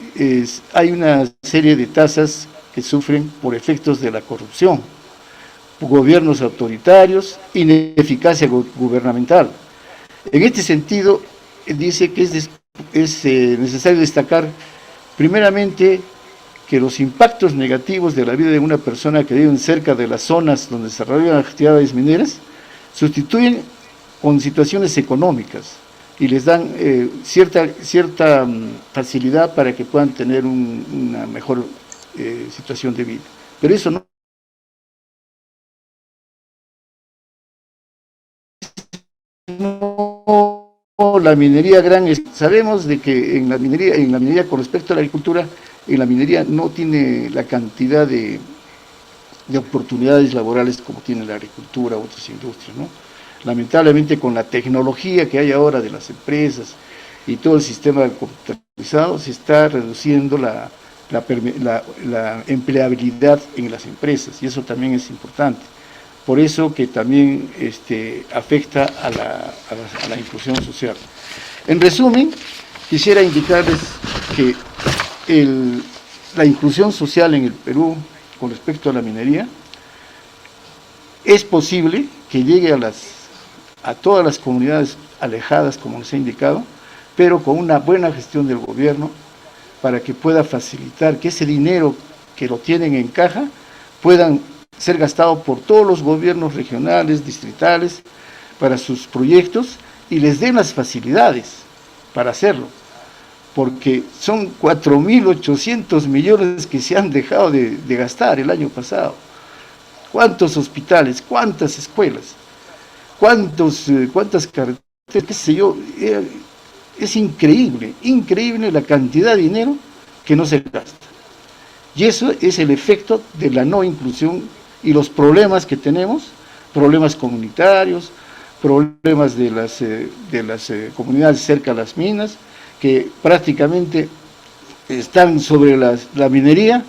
hay una serie de tasas que sufren por efectos de la corrupción, gobiernos autoritarios, ineficacia gubernamental. En este sentido, dice que es necesario destacar, primeramente, que los impactos negativos de la vida de una persona que vive cerca de las zonas donde se desarrollan actividades mineras, sustituyen con situaciones económicas y les dan cierta facilidad para que puedan tener una mejor situación de vida. Pero eso no la minería sabemos de que en la minería con respecto a la agricultura, en la minería no tiene la cantidad de oportunidades laborales como tiene la agricultura u otras industrias, ¿no? Lamentablemente, con la tecnología que hay ahora de las empresas y todo el sistema computarizado, se está reduciendo la empleabilidad en las empresas, y eso también es importante. Por eso que también afecta a la inclusión social. En resumen, quisiera indicarles que la inclusión social en el Perú con respecto a la minería es posible que llegue a todas las comunidades alejadas, como les he indicado, pero con una buena gestión del gobierno para que pueda facilitar que ese dinero que lo tienen en caja puedan ser gastado por todos los gobiernos regionales, distritales, para sus proyectos y les den las facilidades para hacerlo, porque son 4.800 millones que se han dejado de gastar el año pasado. ¿Cuántos hospitales, cuántas escuelas, cuántas carreteras, qué sé yo? Es increíble la cantidad de dinero que no se gasta. Y eso es el efecto de la no inclusión y los problemas que tenemos, problemas comunitarios, problemas de las comunidades cerca de las minas, que prácticamente están sobre la minería,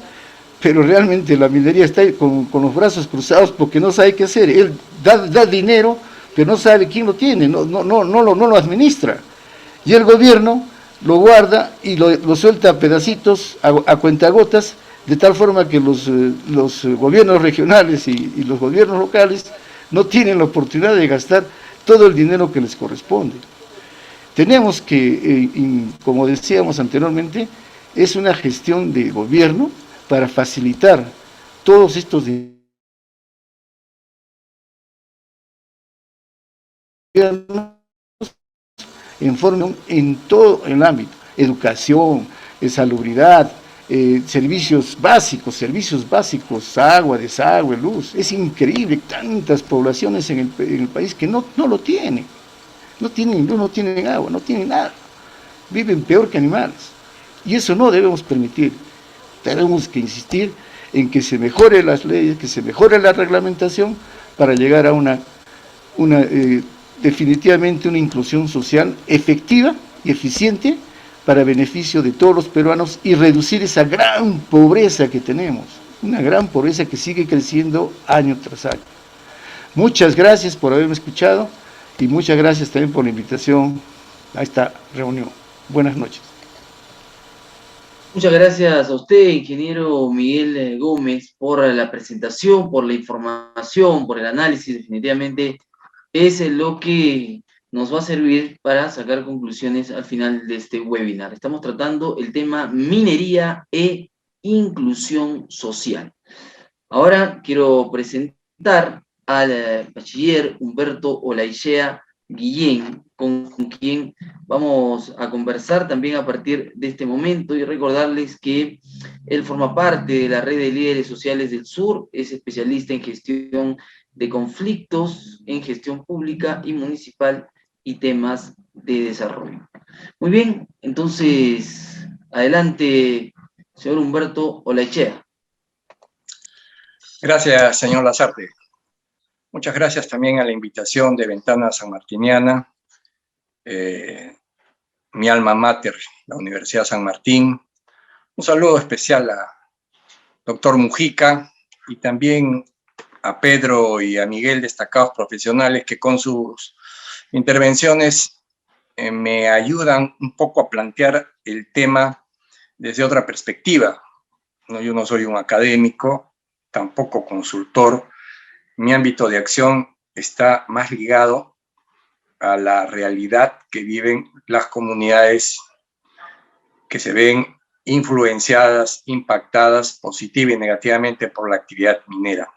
pero realmente la minería está con los brazos cruzados porque no sabe qué hacer. Él da dinero, pero no sabe quién lo tiene, no lo administra. Y el gobierno lo guarda y lo suelta a pedacitos, a cuentagotas, de tal forma que los gobiernos regionales y los gobiernos locales no tienen la oportunidad de gastar todo el dinero que les corresponde. Tenemos que, como decíamos anteriormente, es una gestión de gobierno para facilitar todos estos en todo el ámbito, educación, salubridad, servicios básicos, agua, desagüe, luz. Es increíble, tantas poblaciones en el país que no lo tienen. No tienen luz, no tienen agua, no tienen nada. Viven peor que animales. Y eso no debemos permitir. Tenemos que insistir en que se mejoren las leyes, que se mejore la reglamentación para llegar a definitivamente una inclusión social efectiva y eficiente para beneficio de todos los peruanos y reducir esa gran pobreza que tenemos. una gran pobreza que sigue creciendo año tras año. Muchas gracias por haberme escuchado y muchas gracias también por la invitación a esta reunión. Buenas noches. Muchas gracias a usted, ingeniero Miguel Gómez, por la presentación, por la información, por el análisis. Definitivamente es lo que nos va a servir para sacar conclusiones al final de este webinar. Estamos tratando el tema minería e inclusión social. Ahora quiero presentar al bachiller Humberto Olaechea Guillén, con quien vamos a conversar también a partir de este momento y recordarles que él forma parte de la Red de Líderes Sociales del Sur, es especialista en gestión de conflictos, en gestión pública y municipal y temas de desarrollo. Muy bien, entonces, adelante, señor Humberto Olaechea. Gracias, señor Lazarte. Muchas gracias también a la invitación de Ventana Sanmartiniana, mi alma mater, la Universidad San Martín. Un saludo especial a doctor Mujica y también a Pedro y a Miguel, destacados profesionales que con sus intervenciones me ayudan un poco a plantear el tema desde otra perspectiva. Yo no soy un académico, tampoco consultor. Mi ámbito de acción está más ligado a la realidad que viven las comunidades que se ven influenciadas, impactadas positiva y negativamente por la actividad minera.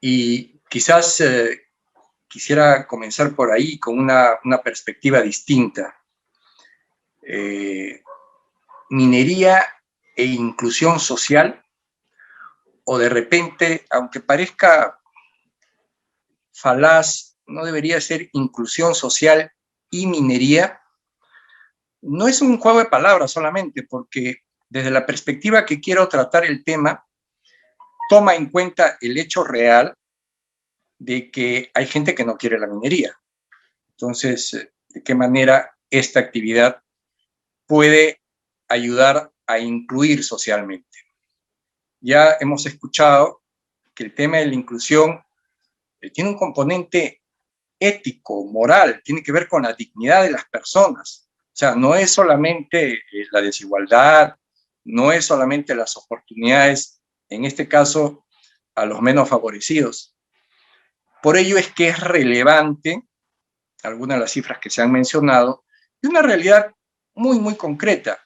Y quizás quisiera comenzar por ahí con una perspectiva distinta. Minería e inclusión social, o de repente, aunque parezca falaz, no debería ser inclusión social y minería. No es un juego de palabras solamente, porque desde la perspectiva que quiero tratar el tema, toma en cuenta el hecho real de que hay gente que no quiere la minería. Entonces, ¿de qué manera esta actividad puede ayudar a incluir socialmente? Ya hemos escuchado que el tema de la inclusión tiene un componente ético, moral, tiene que ver con la dignidad de las personas. O sea, no es solamente la desigualdad, no es solamente las oportunidades, en este caso, a los menos favorecidos. Por ello es que es relevante, algunas de las cifras que se han mencionado, y una realidad muy, muy concreta.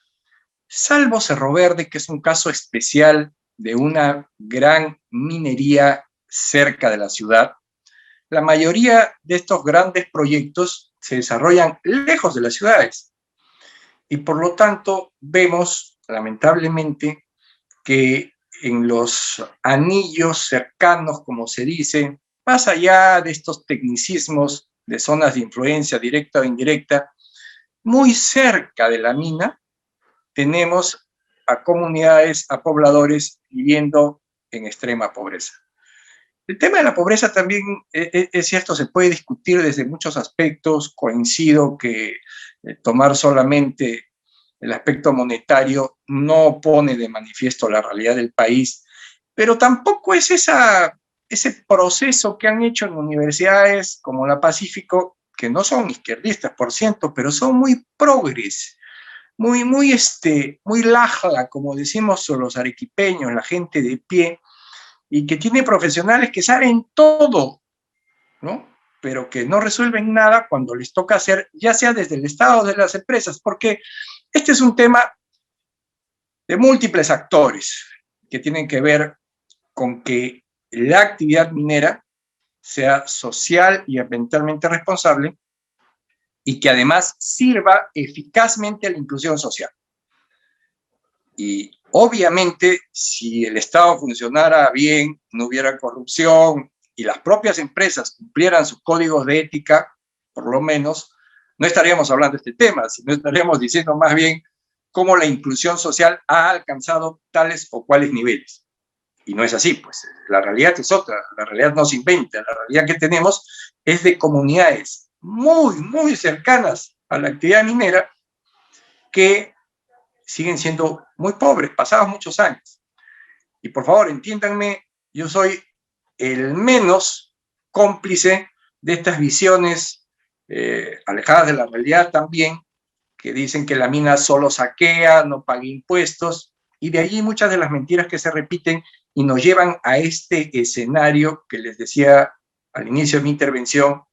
Salvo Cerro Verde, que es un caso especial de una gran minería cerca de la ciudad, la mayoría de estos grandes proyectos se desarrollan lejos de las ciudades. Y por lo tanto, vemos, lamentablemente, que en los anillos cercanos, como se dice, más allá de estos tecnicismos de zonas de influencia directa o indirecta, muy cerca de la mina, tenemos a comunidades, a pobladores viviendo en extrema pobreza. El tema de la pobreza también, es cierto, se puede discutir desde muchos aspectos. Coincido que tomar solamente el aspecto monetario no pone de manifiesto la realidad del país, pero tampoco es ese proceso que han hecho en universidades como la Pacífico, que no son izquierdistas, por cierto, pero son muy progres, muy lajla, como decimos los arequipeños, la gente de pie, y que tiene profesionales que saben todo, ¿no? Pero que no resuelven nada cuando les toca hacer, ya sea desde el Estado o de las empresas, porque este es un tema de múltiples actores que tienen que ver con que la actividad minera sea social y ambientalmente responsable y que además sirva eficazmente a la inclusión social. Y obviamente, si el Estado funcionara bien, no hubiera corrupción y las propias empresas cumplieran sus códigos de ética, por lo menos, no estaríamos hablando de este tema, sino estaríamos diciendo más bien cómo la inclusión social ha alcanzado tales o cuales niveles. Y no es así, pues la realidad es otra, la realidad no se inventa, la realidad que tenemos es de comunidades muy cercanas a la actividad minera que siguen siendo muy pobres, pasados muchos años. y por favor entiéndanme, yo soy el menos cómplice de estas visiones alejadas de la realidad también, que dicen que la mina solo saquea, no paga impuestos, y de allí muchas de las mentiras que se repiten y nos llevan a este escenario que les decía al inicio de mi intervención,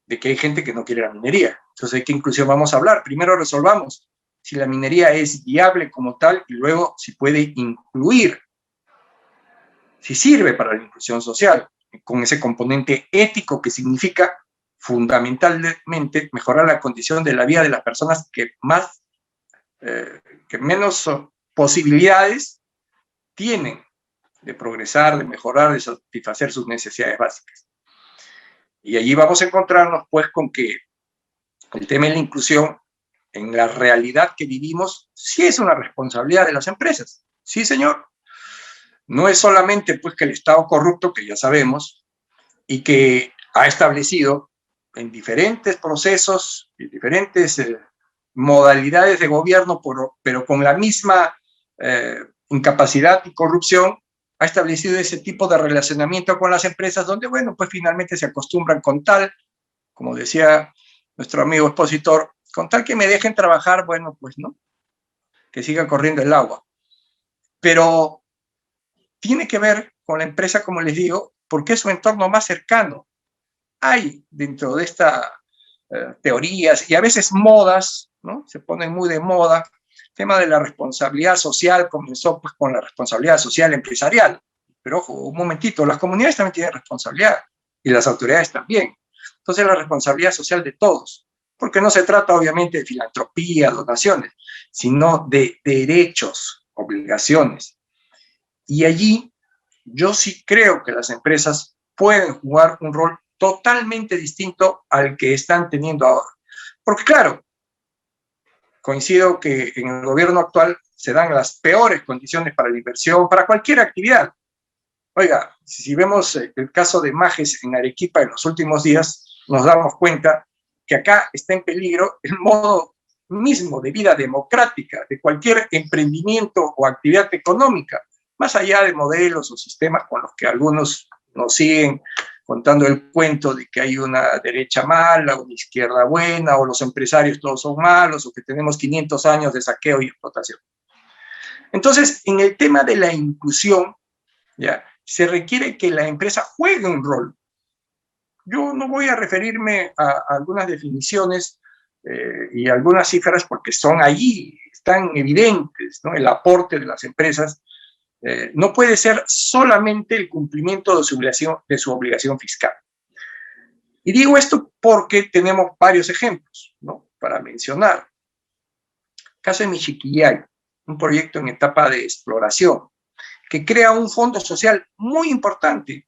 de que hay gente que no quiere la minería. Entonces, ¿de qué inclusión vamos a hablar? Primero resolvamos si la minería es viable como tal y luego si puede incluir, si sirve para la inclusión social, con ese componente ético que significa fundamentalmente mejorar la condición de la vida de las personas que menos posibilidades tienen de progresar, de mejorar, de satisfacer sus necesidades básicas. Y allí vamos a encontrarnos pues con que el tema de la inclusión en la realidad que vivimos sí es una responsabilidad de las empresas. Sí, señor. No es solamente pues que el Estado corrupto, que ya sabemos, y que ha establecido en diferentes procesos y diferentes modalidades de gobierno, pero con la misma incapacidad y corrupción, ha establecido ese tipo de relacionamiento con las empresas donde, bueno, pues finalmente se acostumbran con tal, como decía nuestro amigo expositor, con tal que me dejen trabajar, bueno, pues no, que siga corriendo el agua. Pero tiene que ver con la empresa, como les digo, porque es su entorno más cercano. Hay dentro de estas teorías y a veces modas, ¿no? Se ponen muy de moda. El tema de la responsabilidad social comenzó pues con la responsabilidad social empresarial. Pero ojo, un momentito, las comunidades también tienen responsabilidad y las autoridades también. Entonces la responsabilidad social de todos, porque no se trata obviamente de filantropía, donaciones, sino de derechos, obligaciones. Y allí yo sí creo que las empresas pueden jugar un rol totalmente distinto al que están teniendo ahora. Porque claro, coincido que en el gobierno actual se dan las peores condiciones para la inversión, para cualquier actividad. Oiga, si vemos el caso de Majes en Arequipa en los últimos días, nos damos cuenta que acá está en peligro el modo mismo de vida democrática de cualquier emprendimiento o actividad económica, más allá de modelos o sistemas con los que algunos nos siguen contando el cuento de que hay una derecha mala, una izquierda buena, o los empresarios todos son malos, o que tenemos 500 años de saqueo y explotación. Entonces, en el tema de la inclusión, ¿ya?, se requiere que la empresa juegue un rol. Yo no voy a referirme a algunas definiciones y algunas cifras porque son allí, están evidentes, ¿no? El aporte de las empresas no puede ser solamente el cumplimiento de su obligación fiscal. Y digo esto porque tenemos varios ejemplos, ¿no?, para mencionar. Caso de Michiquillay, un proyecto en etapa de exploración, que crea un fondo social muy importante,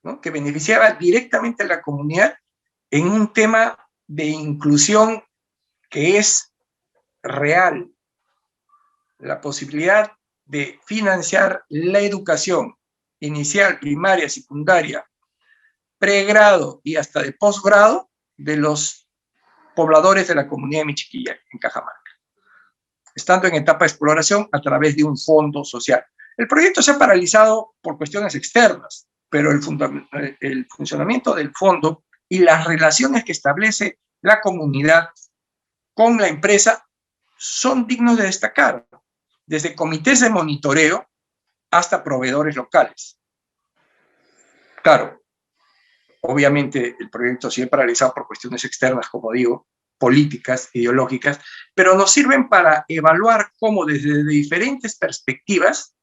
¿no?, que beneficiaba directamente a la comunidad en un tema de inclusión que es real. La posibilidad de financiar la educación inicial, primaria, secundaria, pregrado y hasta de posgrado de los pobladores de la comunidad de Michiquillay, en Cajamarca, estando en etapa de exploración a través de un fondo social. El proyecto se ha paralizado por cuestiones externas, pero el funcionamiento del fondo y las relaciones que establece la comunidad con la empresa son dignos de destacar, desde comités de monitoreo hasta proveedores locales. Claro, obviamente el proyecto sigue paralizado por cuestiones externas, como digo, políticas, ideológicas, pero nos sirven para evaluar cómo desde diferentes perspectivas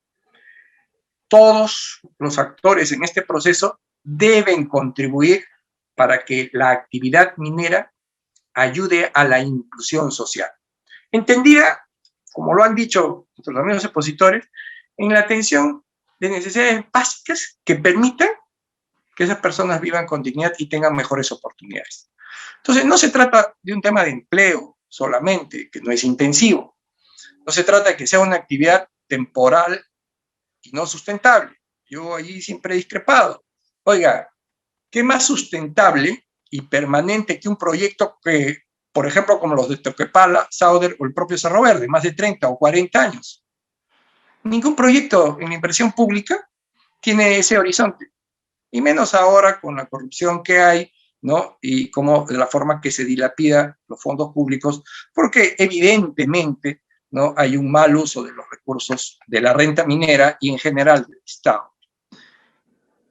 todos los actores en este proceso deben contribuir para que la actividad minera ayude a la inclusión social. Entendida, como lo han dicho nuestros amigos expositores, en la atención de necesidades básicas que permitan que esas personas vivan con dignidad y tengan mejores oportunidades. Entonces, no se trata de un tema de empleo solamente, que no es intensivo. No se trata de que sea una actividad temporal y no sustentable. Yo allí siempre he discrepado. Oiga, ¿qué más sustentable y permanente que un proyecto que, por ejemplo, como los de Toquepala, Sauder o el propio Cerro Verde, más de 30 o 40 años? Ningún proyecto en inversión pública tiene ese horizonte, y menos ahora con la corrupción que hay, ¿no? Y como de la forma que se dilapida los fondos públicos, porque evidentemente, ¿no?, hay un mal uso de los recursos de la renta minera y en general del Estado.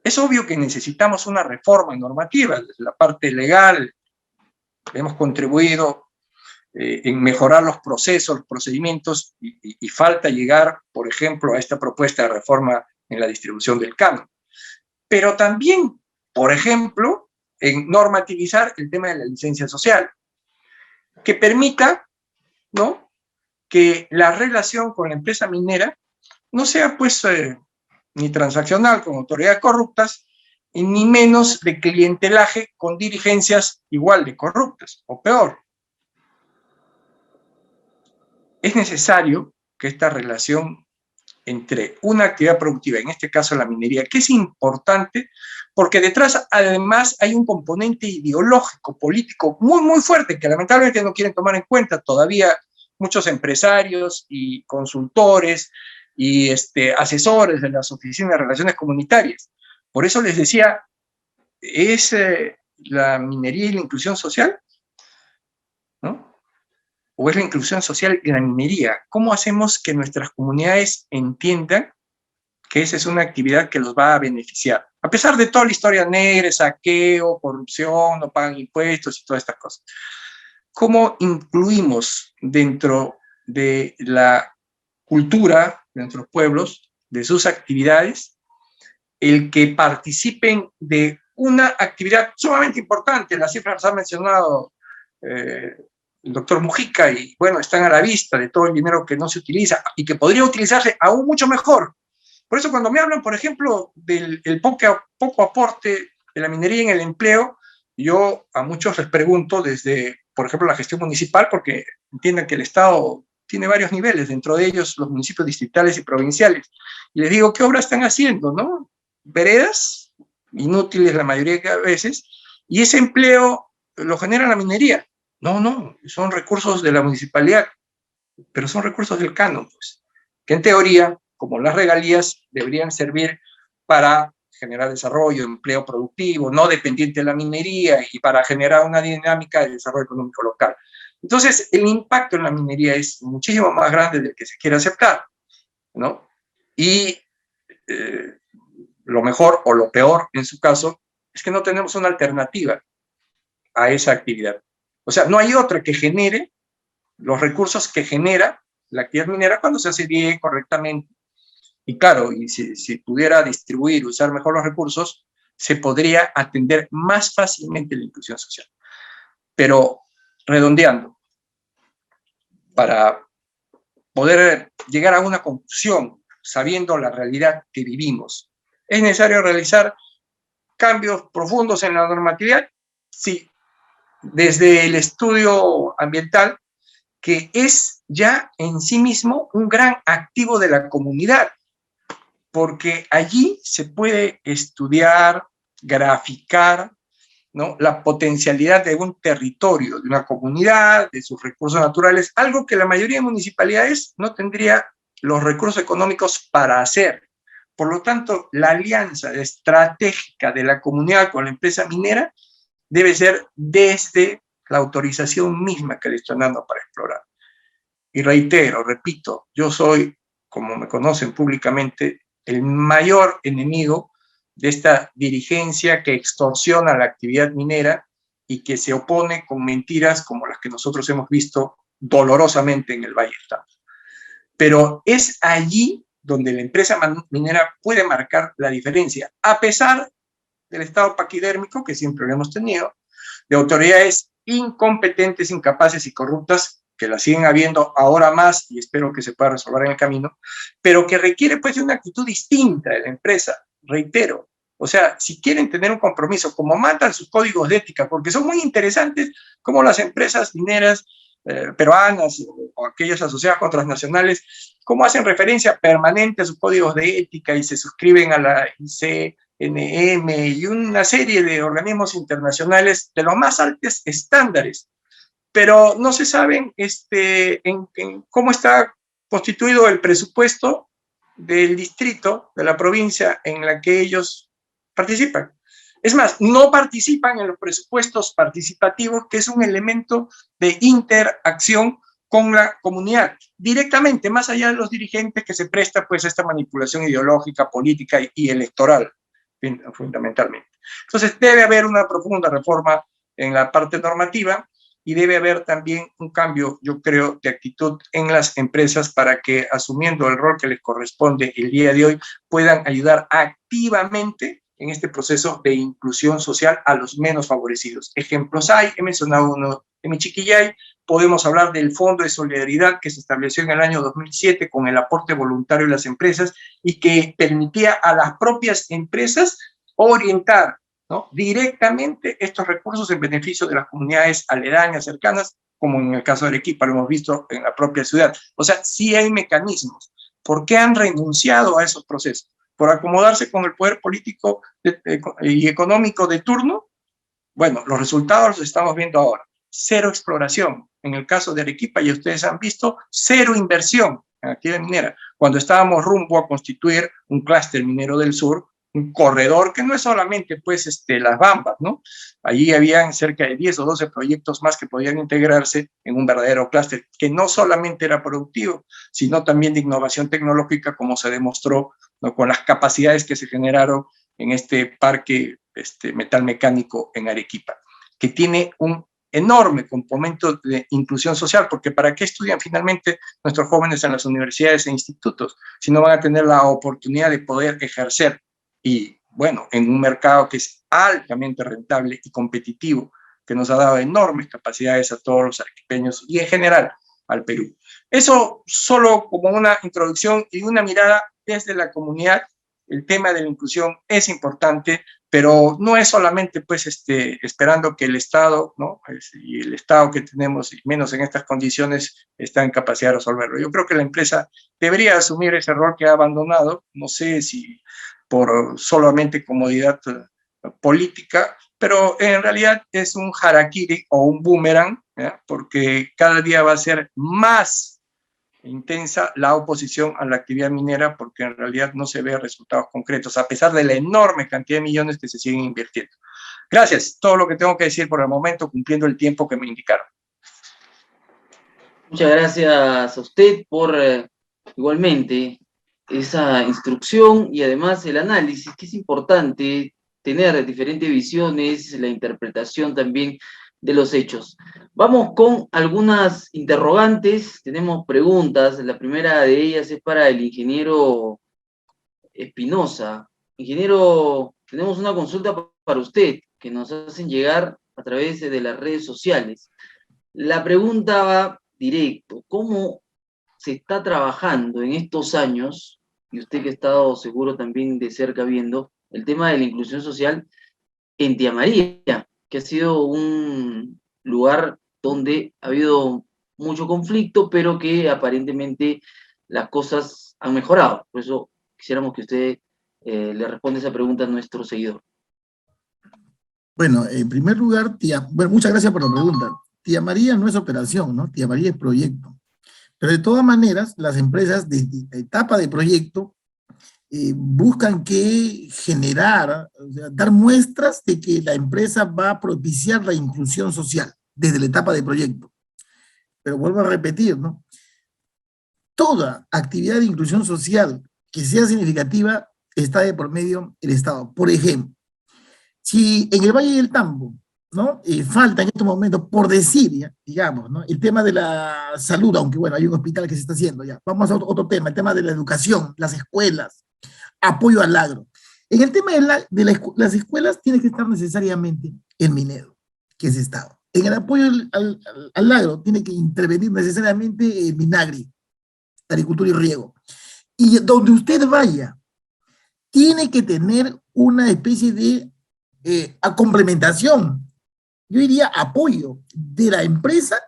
Es obvio que necesitamos una reforma normativa desde la parte legal. Hemos contribuido en mejorar los procesos, los procedimientos, y falta llegar, por ejemplo, a esta propuesta de reforma en la distribución del canon. Pero también, por ejemplo, en normativizar el tema de la licencia social, que permita, ¿no?, que la relación con la empresa minera no sea, pues, ni transaccional con autoridades corruptas, y ni menos de clientelaje con dirigencias igual de corruptas, o peor. Es necesario que esta relación entre una actividad productiva, en este caso la minería, que es importante porque detrás además hay un componente ideológico, político muy, muy fuerte que lamentablemente no quieren tomar en cuenta todavía muchos empresarios y consultores y asesores de las oficinas de relaciones comunitarias. Por eso les decía, ¿es la minería y la inclusión social? ¿No? ¿O es la inclusión social y la minería? ¿Cómo hacemos que nuestras comunidades entiendan que esa es una actividad que los va a beneficiar? A pesar de toda la historia negra, saqueo, corrupción, no pagan impuestos y todas estas cosas. ¿Cómo incluimos dentro de la cultura de nuestros pueblos, de sus actividades, el que participen de una actividad sumamente importante? Las cifras las ha mencionado el doctor Mujica, y bueno, están a la vista de todo el dinero que no se utiliza y que podría utilizarse aún mucho mejor. Por eso cuando me hablan, por ejemplo, del poco aporte de la minería en el empleo, yo a muchos les pregunto desde, por ejemplo, la gestión municipal, porque entiendan que el Estado tiene varios niveles, dentro de ellos los municipios distritales y provinciales, y les digo, ¿qué obras están haciendo, no? Veredas, inútiles la mayoría de veces, y ese empleo lo genera la minería. No, son recursos de la municipalidad, pero son recursos del canon, pues, que en teoría, como las regalías, deberían servir para generar desarrollo, empleo productivo, no dependiente de la minería, y para generar una dinámica de desarrollo económico local. Entonces, el impacto en la minería es muchísimo más grande del que se quiere aceptar, ¿no? Y lo mejor o lo peor, en su caso, es que no tenemos una alternativa a esa actividad. O sea, no hay otra que genere los recursos que genera la actividad minera cuando se hace bien, correctamente. Y claro, y si pudiera distribuir, usar mejor los recursos, se podría atender más fácilmente la inclusión social. Pero, redondeando, para poder llegar a una conclusión, sabiendo la realidad que vivimos, ¿es necesario realizar cambios profundos en la normatividad? Sí, desde el estudio ambiental, que es ya en sí mismo un gran activo de la comunidad, porque allí se puede estudiar, graficar, ¿no?, la potencialidad de un territorio, de una comunidad, de sus recursos naturales, algo que la mayoría de municipalidades no tendría los recursos económicos para hacer. Por lo tanto, la alianza estratégica de la comunidad con la empresa minera debe ser desde la autorización misma que le están dando para explorar. Y reitero, repito, yo soy, como me conocen públicamente, el mayor enemigo de esta dirigencia que extorsiona la actividad minera y que se opone con mentiras como las que nosotros hemos visto dolorosamente en el Valle del Tambo. Pero es allí donde la empresa minera puede marcar la diferencia, a pesar del estado paquidérmico que siempre lo hemos tenido, de autoridades incompetentes, incapaces y corruptas, que la siguen habiendo ahora más, y espero que se pueda resolver en el camino, pero que requiere pues de una actitud distinta de la empresa, reitero. O sea, si quieren tener un compromiso, como mandan sus códigos de ética, porque son muy interesantes como las empresas mineras peruanas o aquellas asociadas con transnacionales, cómo hacen referencia permanente a sus códigos de ética y se suscriben a la ICNM y una serie de organismos internacionales de los más altos estándares, pero no se saben en cómo está constituido el presupuesto del distrito, de la provincia en la que ellos participan. Es más, no participan en los presupuestos participativos, que es un elemento de interacción con la comunidad, directamente, más allá de los dirigentes que se presta pues a esta manipulación ideológica, política y electoral, fundamentalmente. Entonces debe haber una profunda reforma en la parte normativa y debe haber también un cambio, yo creo, de actitud en las empresas para que, asumiendo el rol que les corresponde el día de hoy, puedan ayudar activamente en este proceso de inclusión social a los menos favorecidos. Ejemplos hay, he mencionado uno de Michiquillay, podemos hablar del Fondo de Solidaridad que se estableció en el año 2007 con el aporte voluntario de las empresas y que permitía a las propias empresas orientar, ¿no?, directamente estos recursos en beneficio de las comunidades aledañas, cercanas, como en el caso de Arequipa, lo hemos visto en la propia ciudad. O sea, sí hay mecanismos. ¿Por qué han renunciado a esos procesos? ¿Por acomodarse con el poder político y económico de turno? Bueno, los resultados los estamos viendo ahora. Cero exploración. En el caso de Arequipa, ya ustedes han visto, cero inversión en actividad minera. Cuando estábamos rumbo a constituir un clúster minero del sur, un corredor que no es solamente pues las Bambas, ¿no? Allí habían cerca de 10 o 12 proyectos más que podían integrarse en un verdadero clúster que no solamente era productivo, sino también de innovación tecnológica, como se demostró, ¿no?, con las capacidades que se generaron en este parque metalmecánico en Arequipa, que tiene un enorme componente de inclusión social, porque ¿para qué estudian finalmente nuestros jóvenes en las universidades e institutos si no van a tener la oportunidad de poder ejercer? Y bueno, en un mercado que es altamente rentable y competitivo, que nos ha dado enormes capacidades a todos los arequipeños y en general al Perú. Eso solo como una introducción y una mirada desde la comunidad. El tema de la inclusión es importante, pero no es solamente pues esperando que el Estado, ¿no?, y el Estado que tenemos, y menos en estas condiciones, está en capacidad de resolverlo. Yo creo que la empresa debería asumir ese rol que ha abandonado, no sé si por solamente comodidad política, pero en realidad es un harakiri o un boomerang, ¿ya?, porque cada día va a ser más intensa la oposición a la actividad minera, porque en realidad no se ve resultados concretos, a pesar de la enorme cantidad de millones que se siguen invirtiendo. Gracias, todo lo que tengo que decir por el momento, cumpliendo el tiempo que me indicaron. Muchas gracias a usted por igualmente esa instrucción y además el análisis, que es importante tener diferentes visiones, la interpretación también de los hechos. Vamos con algunas interrogantes, tenemos preguntas. La primera de ellas es para el ingeniero Espinosa. Ingeniero, tenemos una consulta para usted que nos hacen llegar a través de las redes sociales. La pregunta va directo: ¿cómo se está trabajando en estos años, y usted que ha estado seguro también de cerca viendo, el tema de la inclusión social en Tía María, que ha sido un lugar donde ha habido mucho conflicto, pero que aparentemente las cosas han mejorado? Por eso quisiéramos que usted le responda esa pregunta a nuestro seguidor. Bueno, en primer lugar, muchas gracias por la pregunta. Tía María no es operación, ¿no? Tía María es proyecto. Pero de todas maneras, las empresas de etapa de proyecto buscan que generar, o sea, dar muestras de que la empresa va a propiciar la inclusión social desde la etapa de proyecto. Pero vuelvo a repetir, ¿no? Toda actividad de inclusión social que sea significativa está de por medio el Estado. Por ejemplo, si en el Valle del Tambo, ¿no?, falta en estos momentos, por decir, ya, digamos, ¿no?, el tema de la salud, aunque bueno, hay un hospital que se está haciendo ya. Vamos a otro tema, el tema de la educación, las escuelas, apoyo al agro. En el tema de las escuelas tiene que estar necesariamente el minero, que es Estado. En el apoyo al agro tiene que intervenir necesariamente el Minagri, agricultura y riego. Y donde usted vaya, tiene que tener una especie de complementación, yo diría apoyo de la empresa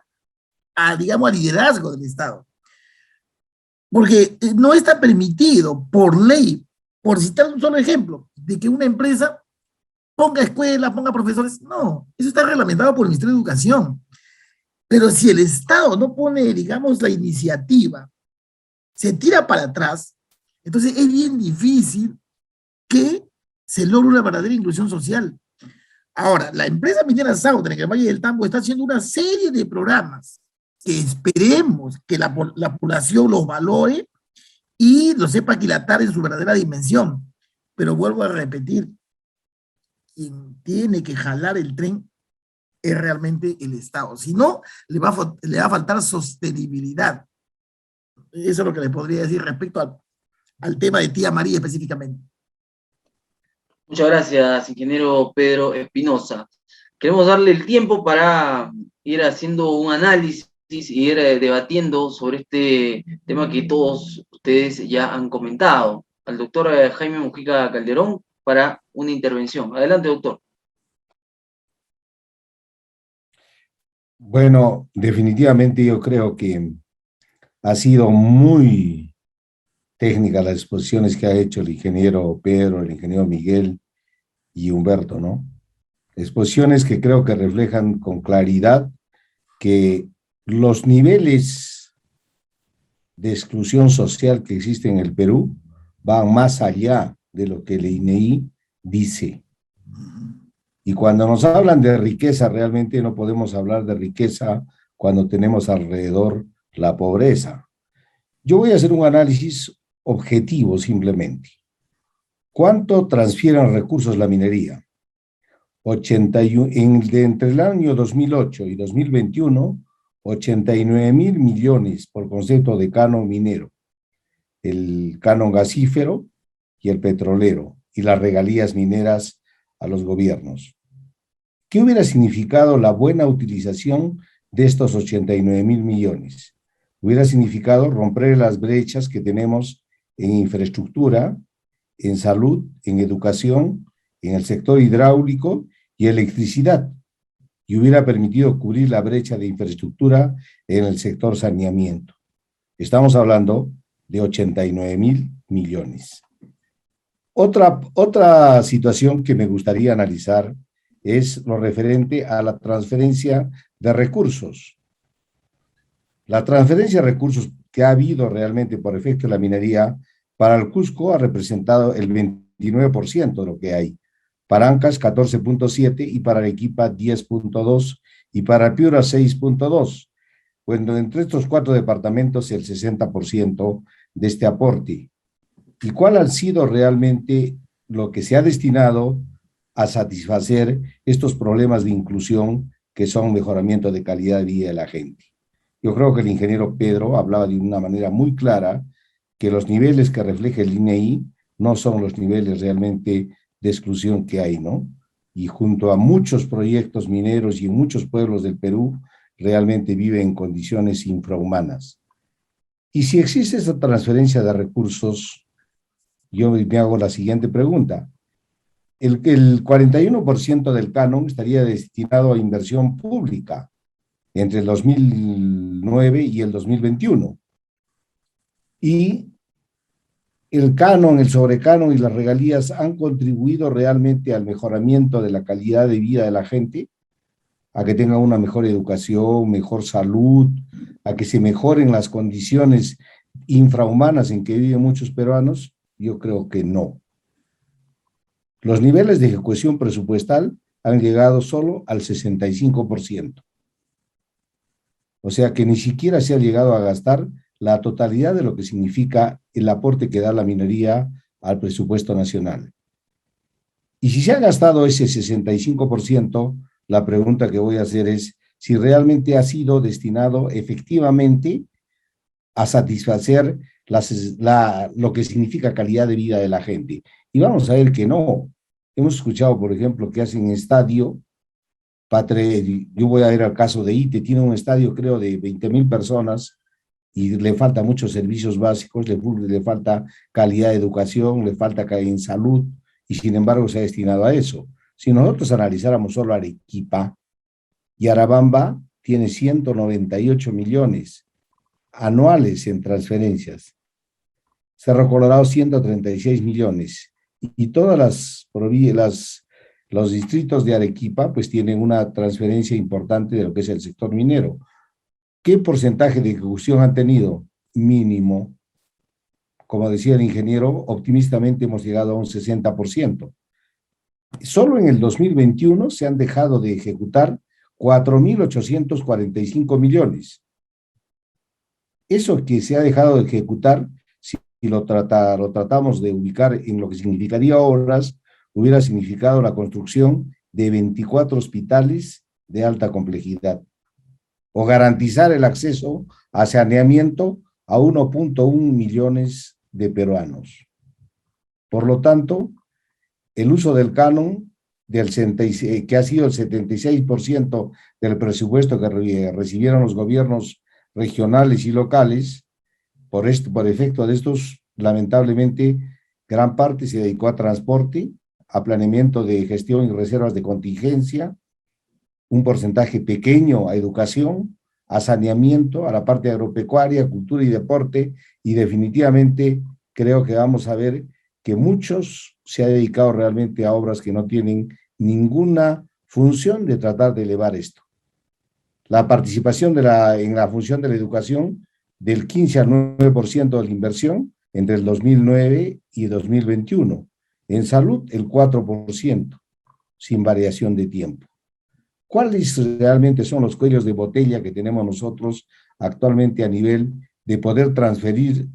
a, digamos, al liderazgo del Estado. Porque no está permitido por ley, por citar un solo ejemplo, de que una empresa ponga escuelas, ponga profesores. No, eso está reglamentado por el Ministerio de Educación. Pero si el Estado no pone, digamos, la iniciativa, se tira para atrás, Entonces es bien difícil que se logre una verdadera inclusión social. Ahora, la empresa minera Sauter en el Valle del Tambo está haciendo una serie de programas que esperemos que la población los valore y los sepa aquilatar en su verdadera dimensión. Pero vuelvo a repetir, quien tiene que jalar el tren es realmente el Estado. Si no, le va a faltar sostenibilidad. Eso es lo que le podría decir respecto al tema de Tía María específicamente. Muchas gracias, ingeniero Pedro Espinosa. Queremos darle el tiempo para ir haciendo un análisis y ir debatiendo sobre este tema que todos ustedes ya han comentado. Al doctor Jaime Mujica Calderón para una intervención. Adelante, doctor. Bueno, definitivamente yo creo que ha sido muy técnica las exposiciones que ha hecho el ingeniero Pedro, el ingeniero Miguel y Humberto, ¿no? Exposiciones que creo que reflejan con claridad que los niveles de exclusión social que existen en el Perú van más allá de lo que el INEI dice. Y cuando nos hablan de riqueza, realmente no podemos hablar de riqueza cuando tenemos alrededor la pobreza. Yo voy a hacer un análisis objetivo simplemente. ¿Cuánto transfieren recursos la minería? 81, entre el año 2008 y 2021, 89.000 millones por concepto de canon minero, el canon gasífero y el petrolero, y las regalías mineras a los gobiernos. ¿Qué hubiera significado la buena utilización de estos 89.000 millones? Hubiera significado romper las brechas que tenemos en infraestructura, en salud, en educación, en el sector hidráulico y electricidad, y hubiera permitido cubrir la brecha de infraestructura en el sector saneamiento. Estamos hablando de 89.000 millones. Otra situación que me gustaría analizar es lo referente a la transferencia de recursos. La transferencia de recursos que ha habido realmente por efecto de la minería para el Cusco ha representado el 29% de lo que hay, para Ancash 14.7% y para Arequipa 10.2% y para Piura 6.2%. Bueno, entre estos 4 departamentos el 60% de este aporte. ¿Y cuál ha sido realmente lo que se ha destinado a satisfacer estos problemas de inclusión que son mejoramiento de calidad de vida de la gente? Yo creo que el ingeniero Pedro hablaba de una manera muy clara que los niveles que refleja el INEI no son los niveles realmente de exclusión que hay, ¿no? Y junto a muchos proyectos mineros y en muchos pueblos del Perú, realmente viven en condiciones infrahumanas. Y si existe esa transferencia de recursos, yo me hago la siguiente pregunta. El 41% del canon estaría destinado a inversión pública entre el 2009 y el 2021. Y el canon, el sobrecanon y las regalías han contribuido realmente al mejoramiento de la calidad de vida de la gente, a que tengan una mejor educación, mejor salud, a que se mejoren las condiciones infrahumanas en que viven muchos peruanos. Yo creo que no. Los niveles de ejecución presupuestal han llegado solo al 65%. O sea que ni siquiera se ha llegado a gastar la totalidad de lo que significa el aporte que da la minería al presupuesto nacional. Y si se ha gastado ese 65%, la pregunta que voy a hacer es si realmente ha sido destinado efectivamente a satisfacer lo que significa calidad de vida de la gente. Y vamos a ver que no. Hemos escuchado, por ejemplo, que hacen estadio, yo voy a ver el caso de ITE, tiene un estadio creo de 20.000 personas y le falta muchos servicios básicos, le falta calidad de educación, le falta en salud, y sin embargo se ha destinado a eso. Si nosotros analizáramos solo Arequipa, y Arabamba tiene 198 millones anuales en transferencias, Cerro Colorado 136 millones, y todas los distritos de Arequipa pues tienen una transferencia importante de lo que es el sector minero. ¿Qué porcentaje de ejecución han tenido? Mínimo. como decía el ingeniero, optimistamente hemos llegado a un 60%. Solo en el 2021 se han dejado de ejecutar 4.845 millones. Eso que se ha dejado de ejecutar, si lo tratamos de ubicar en lo que significaría obras, hubiera significado la construcción de 24 hospitales de alta complejidad, o garantizar el acceso a saneamiento a 1.1 millones de peruanos. Por lo tanto, el uso del canon, que ha sido el 76% del presupuesto que recibieron los gobiernos regionales y locales, por efecto de estos, lamentablemente, gran parte se dedicó a transporte, a planeamiento de gestión y reservas de contingencia, un porcentaje pequeño a educación, a saneamiento, a la parte agropecuaria, cultura y deporte, y definitivamente creo que vamos a ver que muchos se han dedicado realmente a obras que no tienen ninguna función de tratar de elevar esto. La participación en la función de la educación del 15 al 9% de la inversión entre el 2009 y 2021. En salud, el 4%, sin variación de tiempo. ¿Cuáles realmente son los cuellos de botella que tenemos nosotros actualmente a nivel de poder transferir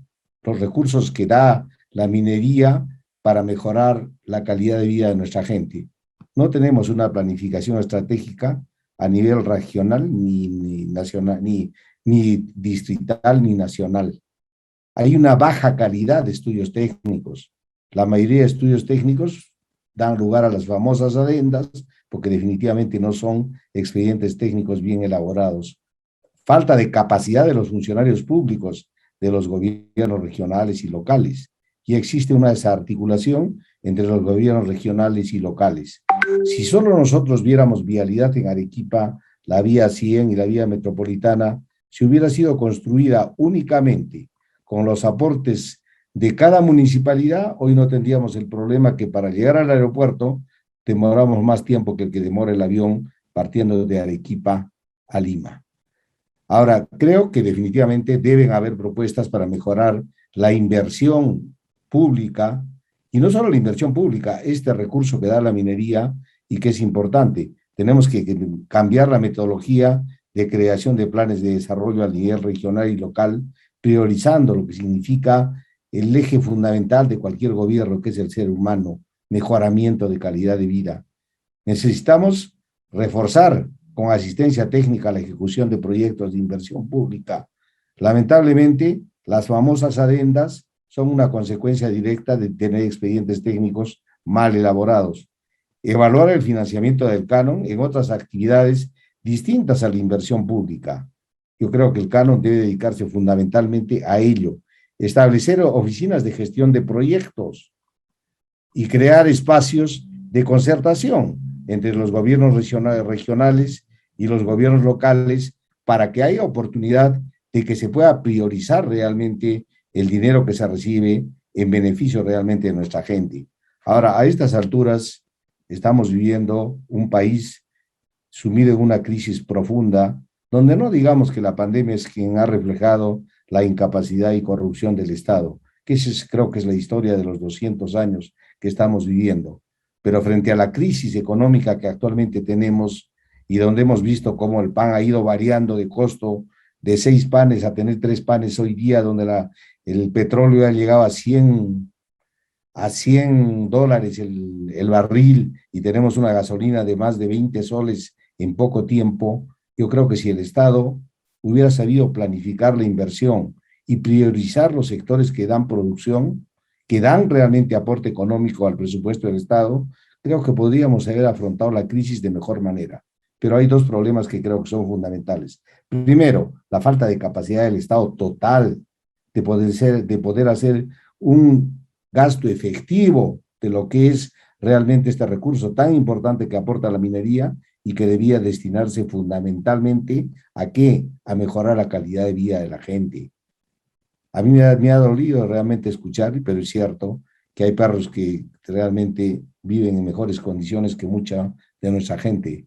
los recursos que da la minería para mejorar la calidad de vida de nuestra gente? No tenemos una planificación estratégica a nivel regional, ni nacional, ni distrital, ni nacional. Hay una baja calidad de estudios técnicos. La mayoría de estudios técnicos dan lugar a las famosas adendas, porque definitivamente no son expedientes técnicos bien elaborados. Falta de capacidad de los funcionarios públicos, de los gobiernos regionales y locales. Y existe una desarticulación entre los gobiernos regionales y locales. Si solo nosotros viéramos vialidad en Arequipa, la vía 100 y la vía metropolitana, si hubiera sido construida únicamente con los aportes de cada municipalidad, hoy no tendríamos el problema que para llegar al aeropuerto demoramos más tiempo que el que demora el avión partiendo de Arequipa a Lima. Ahora, creo que definitivamente deben haber propuestas para mejorar la inversión pública, y no solo la inversión pública, este recurso que da la minería y que es importante. Tenemos que cambiar la metodología de creación de planes de desarrollo a nivel regional y local, priorizando lo que significa el eje fundamental de cualquier gobierno, que es el ser humano, mejoramiento de calidad de vida. Necesitamos reforzar con asistencia técnica la ejecución de proyectos de inversión pública. Lamentablemente, las famosas adendas son una consecuencia directa de tener expedientes técnicos mal elaborados. Evaluar el financiamiento del canon en otras actividades distintas a la inversión pública. Yo creo que el canon debe dedicarse fundamentalmente a ello. Establecer oficinas de gestión de proyectos y crear espacios de concertación entre los gobiernos regionales y los gobiernos locales para que haya oportunidad de que se pueda priorizar realmente el dinero que se recibe en beneficio realmente de nuestra gente. Ahora, a estas alturas, estamos viviendo un país sumido en una crisis profunda, donde no digamos que la pandemia es quien ha reflejado la incapacidad y corrupción del Estado, que creo que es la historia de los 200 años que estamos viviendo. Pero frente a la crisis económica que actualmente tenemos y donde hemos visto cómo el pan ha ido variando de costo de 6 panes a tener 3 panes hoy día, donde el petróleo ya llegaba a $100 el barril y tenemos una gasolina de más de 20 soles en poco tiempo, yo creo que si el Estado hubiera sabido planificar la inversión y priorizar los sectores que dan producción, que dan realmente aporte económico al presupuesto del Estado, creo que podríamos haber afrontado la crisis de mejor manera. Pero hay 2 problemas que creo que son fundamentales. Primero, la falta de capacidad del Estado total de poder hacer un gasto efectivo de lo que es realmente este recurso tan importante que aporta la minería y que debía destinarse fundamentalmente ¿a qué? A mejorar la calidad de vida de la gente. A mí me ha dolido realmente escuchar, pero es cierto que hay perros que realmente viven en mejores condiciones que mucha de nuestra gente.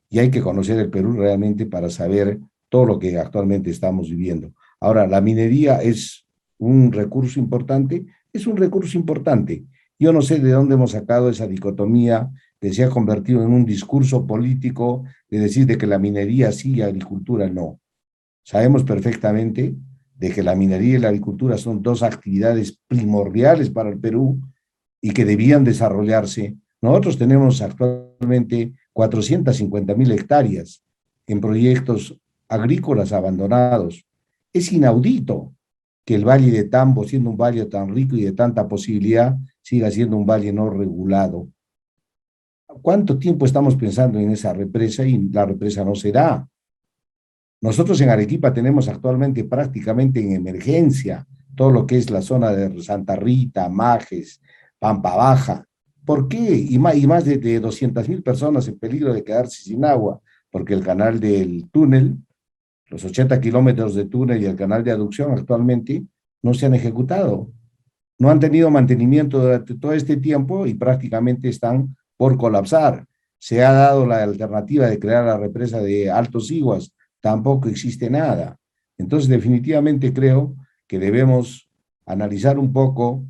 Y hay que conocer el Perú realmente para saber todo lo que actualmente estamos viviendo. Ahora, la minería es un recurso importante, es un recurso importante. Yo no sé de dónde hemos sacado esa dicotomía que se ha convertido en un discurso político de decir de que la minería sí y la agricultura no. Sabemos perfectamente de que la minería y la agricultura son dos actividades primordiales para el Perú y que debían desarrollarse. Nosotros tenemos actualmente 450.000 hectáreas en proyectos agrícolas abandonados. Es inaudito que el Valle de Tambo, siendo un valle tan rico y de tanta posibilidad, siga siendo un valle no regulado. ¿Cuánto tiempo estamos pensando en esa represa y la represa no se da? Nosotros en Arequipa tenemos actualmente prácticamente en emergencia todo lo que es la zona de Santa Rita, Majes, Pampa Baja. ¿Por qué? Y más de 200.000 personas en peligro de quedarse sin agua, porque el canal del túnel, los 80 kilómetros de túnel y el canal de aducción actualmente no se han ejecutado. No han tenido mantenimiento durante todo este tiempo y prácticamente están por colapsar. Se ha dado la alternativa de crear la represa de Altos Iguas, tampoco existe nada. Entonces, definitivamente creo que debemos analizar un poco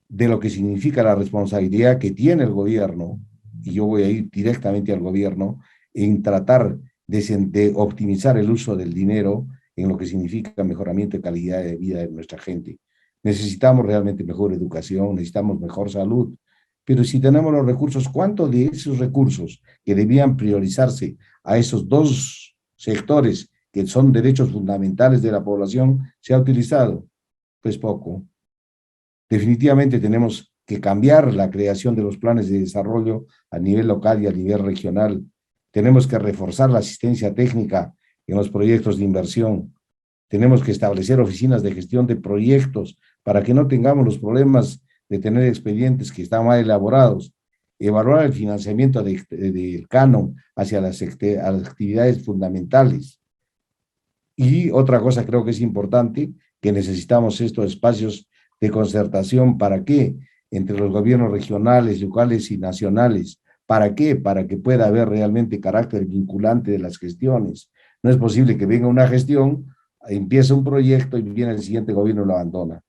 de lo que significa la responsabilidad que tiene el gobierno, y yo voy a ir directamente al gobierno, en tratar de optimizar el uso del dinero en lo que significa mejoramiento de calidad de vida de nuestra gente. Necesitamos realmente mejor educación, necesitamos mejor salud, pero si tenemos los recursos, ¿cuánto de esos recursos que debían priorizarse a esos dos sectores que son derechos fundamentales de la población se ha utilizado? Pues poco. Definitivamente tenemos que cambiar la creación de los planes de desarrollo a nivel local y a nivel regional. Tenemos que reforzar la asistencia técnica en los proyectos de inversión. Tenemos que establecer oficinas de gestión de proyectos para que no tengamos los problemas de tener expedientes que están mal elaborados. Evaluar el financiamiento del canon hacia las actividades fundamentales. Y otra cosa creo que es importante, que necesitamos estos espacios de concertación. ¿Para qué? Entre los gobiernos regionales, locales y nacionales. ¿Para qué? Para que pueda haber realmente carácter vinculante de las gestiones. No es posible que venga una gestión, empieza un proyecto y viene el siguiente gobierno y lo abandona.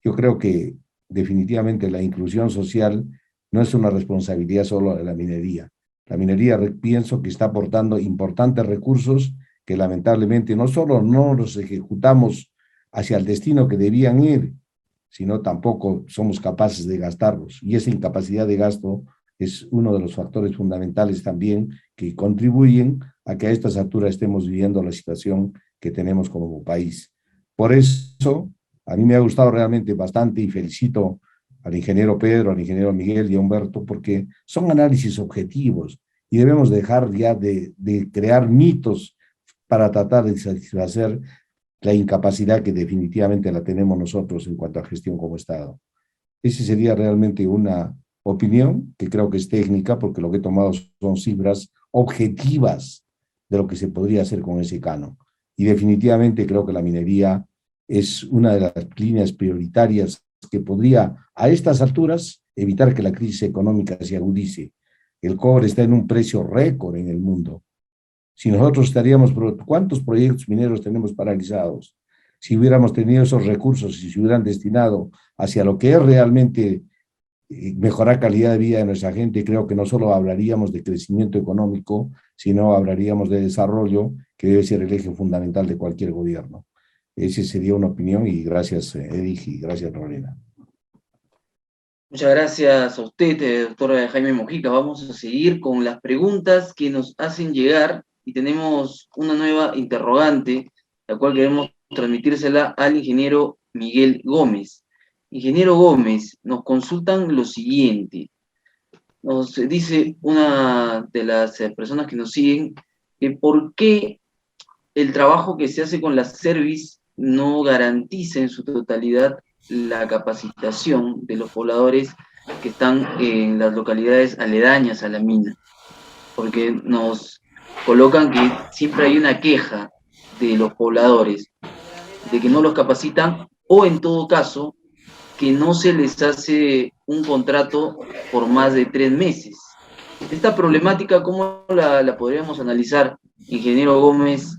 Yo creo que definitivamente la inclusión social no es una responsabilidad solo de la minería. La minería pienso que está aportando importantes recursos que lamentablemente no solo no los ejecutamos hacia el destino que debían ir, sino tampoco somos capaces de gastarlos. Y esa incapacidad de gasto es uno de los factores fundamentales también que contribuyen a que a estas alturas estemos viviendo la situación que tenemos como país. Por eso, a mí me ha gustado realmente bastante y felicito al ingeniero Pedro, al ingeniero Miguel y a Humberto, porque son análisis objetivos y debemos dejar ya de crear mitos para tratar de satisfacer la incapacidad que definitivamente la tenemos nosotros en cuanto a gestión como Estado. Esa sería realmente una opinión que creo que es técnica, porque lo que he tomado son cifras objetivas de lo que se podría hacer con ese canon. Y definitivamente creo que la minería es una de las líneas prioritarias que podría, a estas alturas, evitar que la crisis económica se agudice. El cobre está en un precio récord en el mundo. Si nosotros estaríamos, ¿cuántos proyectos mineros tenemos paralizados? Si hubiéramos tenido esos recursos y se hubieran destinado hacia lo que es realmente mejorar calidad de vida de nuestra gente, creo que no solo hablaríamos de crecimiento económico, sino hablaríamos de desarrollo, que debe ser el eje fundamental de cualquier gobierno. Esa sería una opinión y gracias, Edith, y gracias, Lorena. Muchas gracias a usted, doctor Jaime Mojica. Vamos a seguir con las preguntas que nos hacen llegar y tenemos una nueva interrogante, la cual queremos transmitírsela al ingeniero Miguel Gómez. Ingeniero Gómez, nos consultan lo siguiente. Nos dice una de las personas que nos siguen que por qué el trabajo que se hace con la Cervis no garantiza en su totalidad la capacitación de los pobladores que están en las localidades aledañas a la mina, porque nos colocan que siempre hay una queja de los pobladores de que no los capacitan, o en todo caso que no se les hace un contrato por más de 3 meses. Esta problemática, ¿cómo la podríamos analizar, ingeniero Gómez?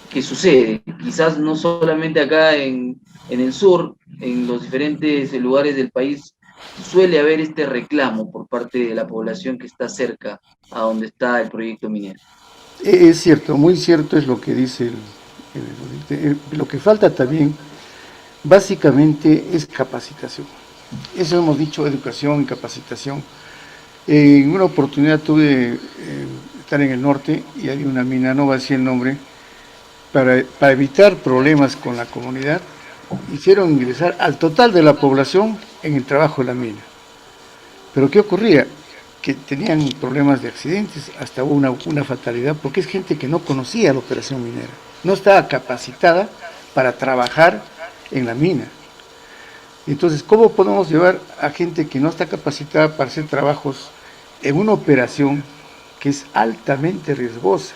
¿Qué sucede? Quizás no solamente acá en en el sur, en los diferentes lugares del país, suele haber este reclamo por parte de la población que está cerca a donde está el proyecto minero. Es cierto, muy cierto es lo que dice lo que falta también, básicamente, es capacitación. Eso hemos dicho, educación y capacitación. En una oportunidad tuve estar en el norte y había una mina, no va a decir el nombre, para evitar problemas con la comunidad, hicieron ingresar al total de la población en el trabajo de la mina. Pero ¿qué ocurría? Que tenían problemas de accidentes, hasta hubo una fatalidad, porque es gente que no conocía la operación minera, no estaba capacitada para trabajar en la mina. Entonces, ¿cómo podemos llevar a gente que no está capacitada para hacer trabajos en una operación que es altamente riesgosa?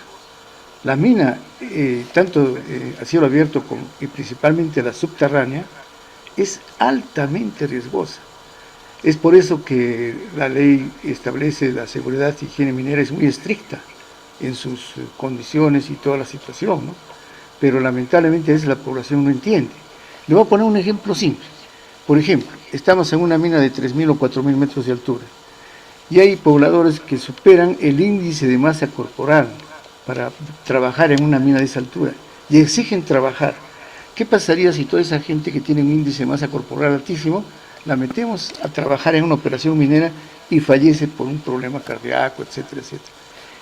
La mina, tanto a cielo abierto como, y principalmente la subterránea, es altamente riesgosa. Es por eso que la ley establece la seguridad y higiene minera, es muy estricta en sus condiciones y toda la situación, ¿no? Pero lamentablemente a veces la población no entiende. Le voy a poner un ejemplo simple. Por ejemplo, estamos en una mina de 3.000 o 4.000 metros de altura y hay pobladores que superan el índice de masa corporal para trabajar en una mina de esa altura y exigen trabajar. ¿Qué pasaría si toda esa gente que tiene un índice de masa corporal altísimo la metemos a trabajar en una operación minera y fallece por un problema cardíaco, etcétera, etcétera?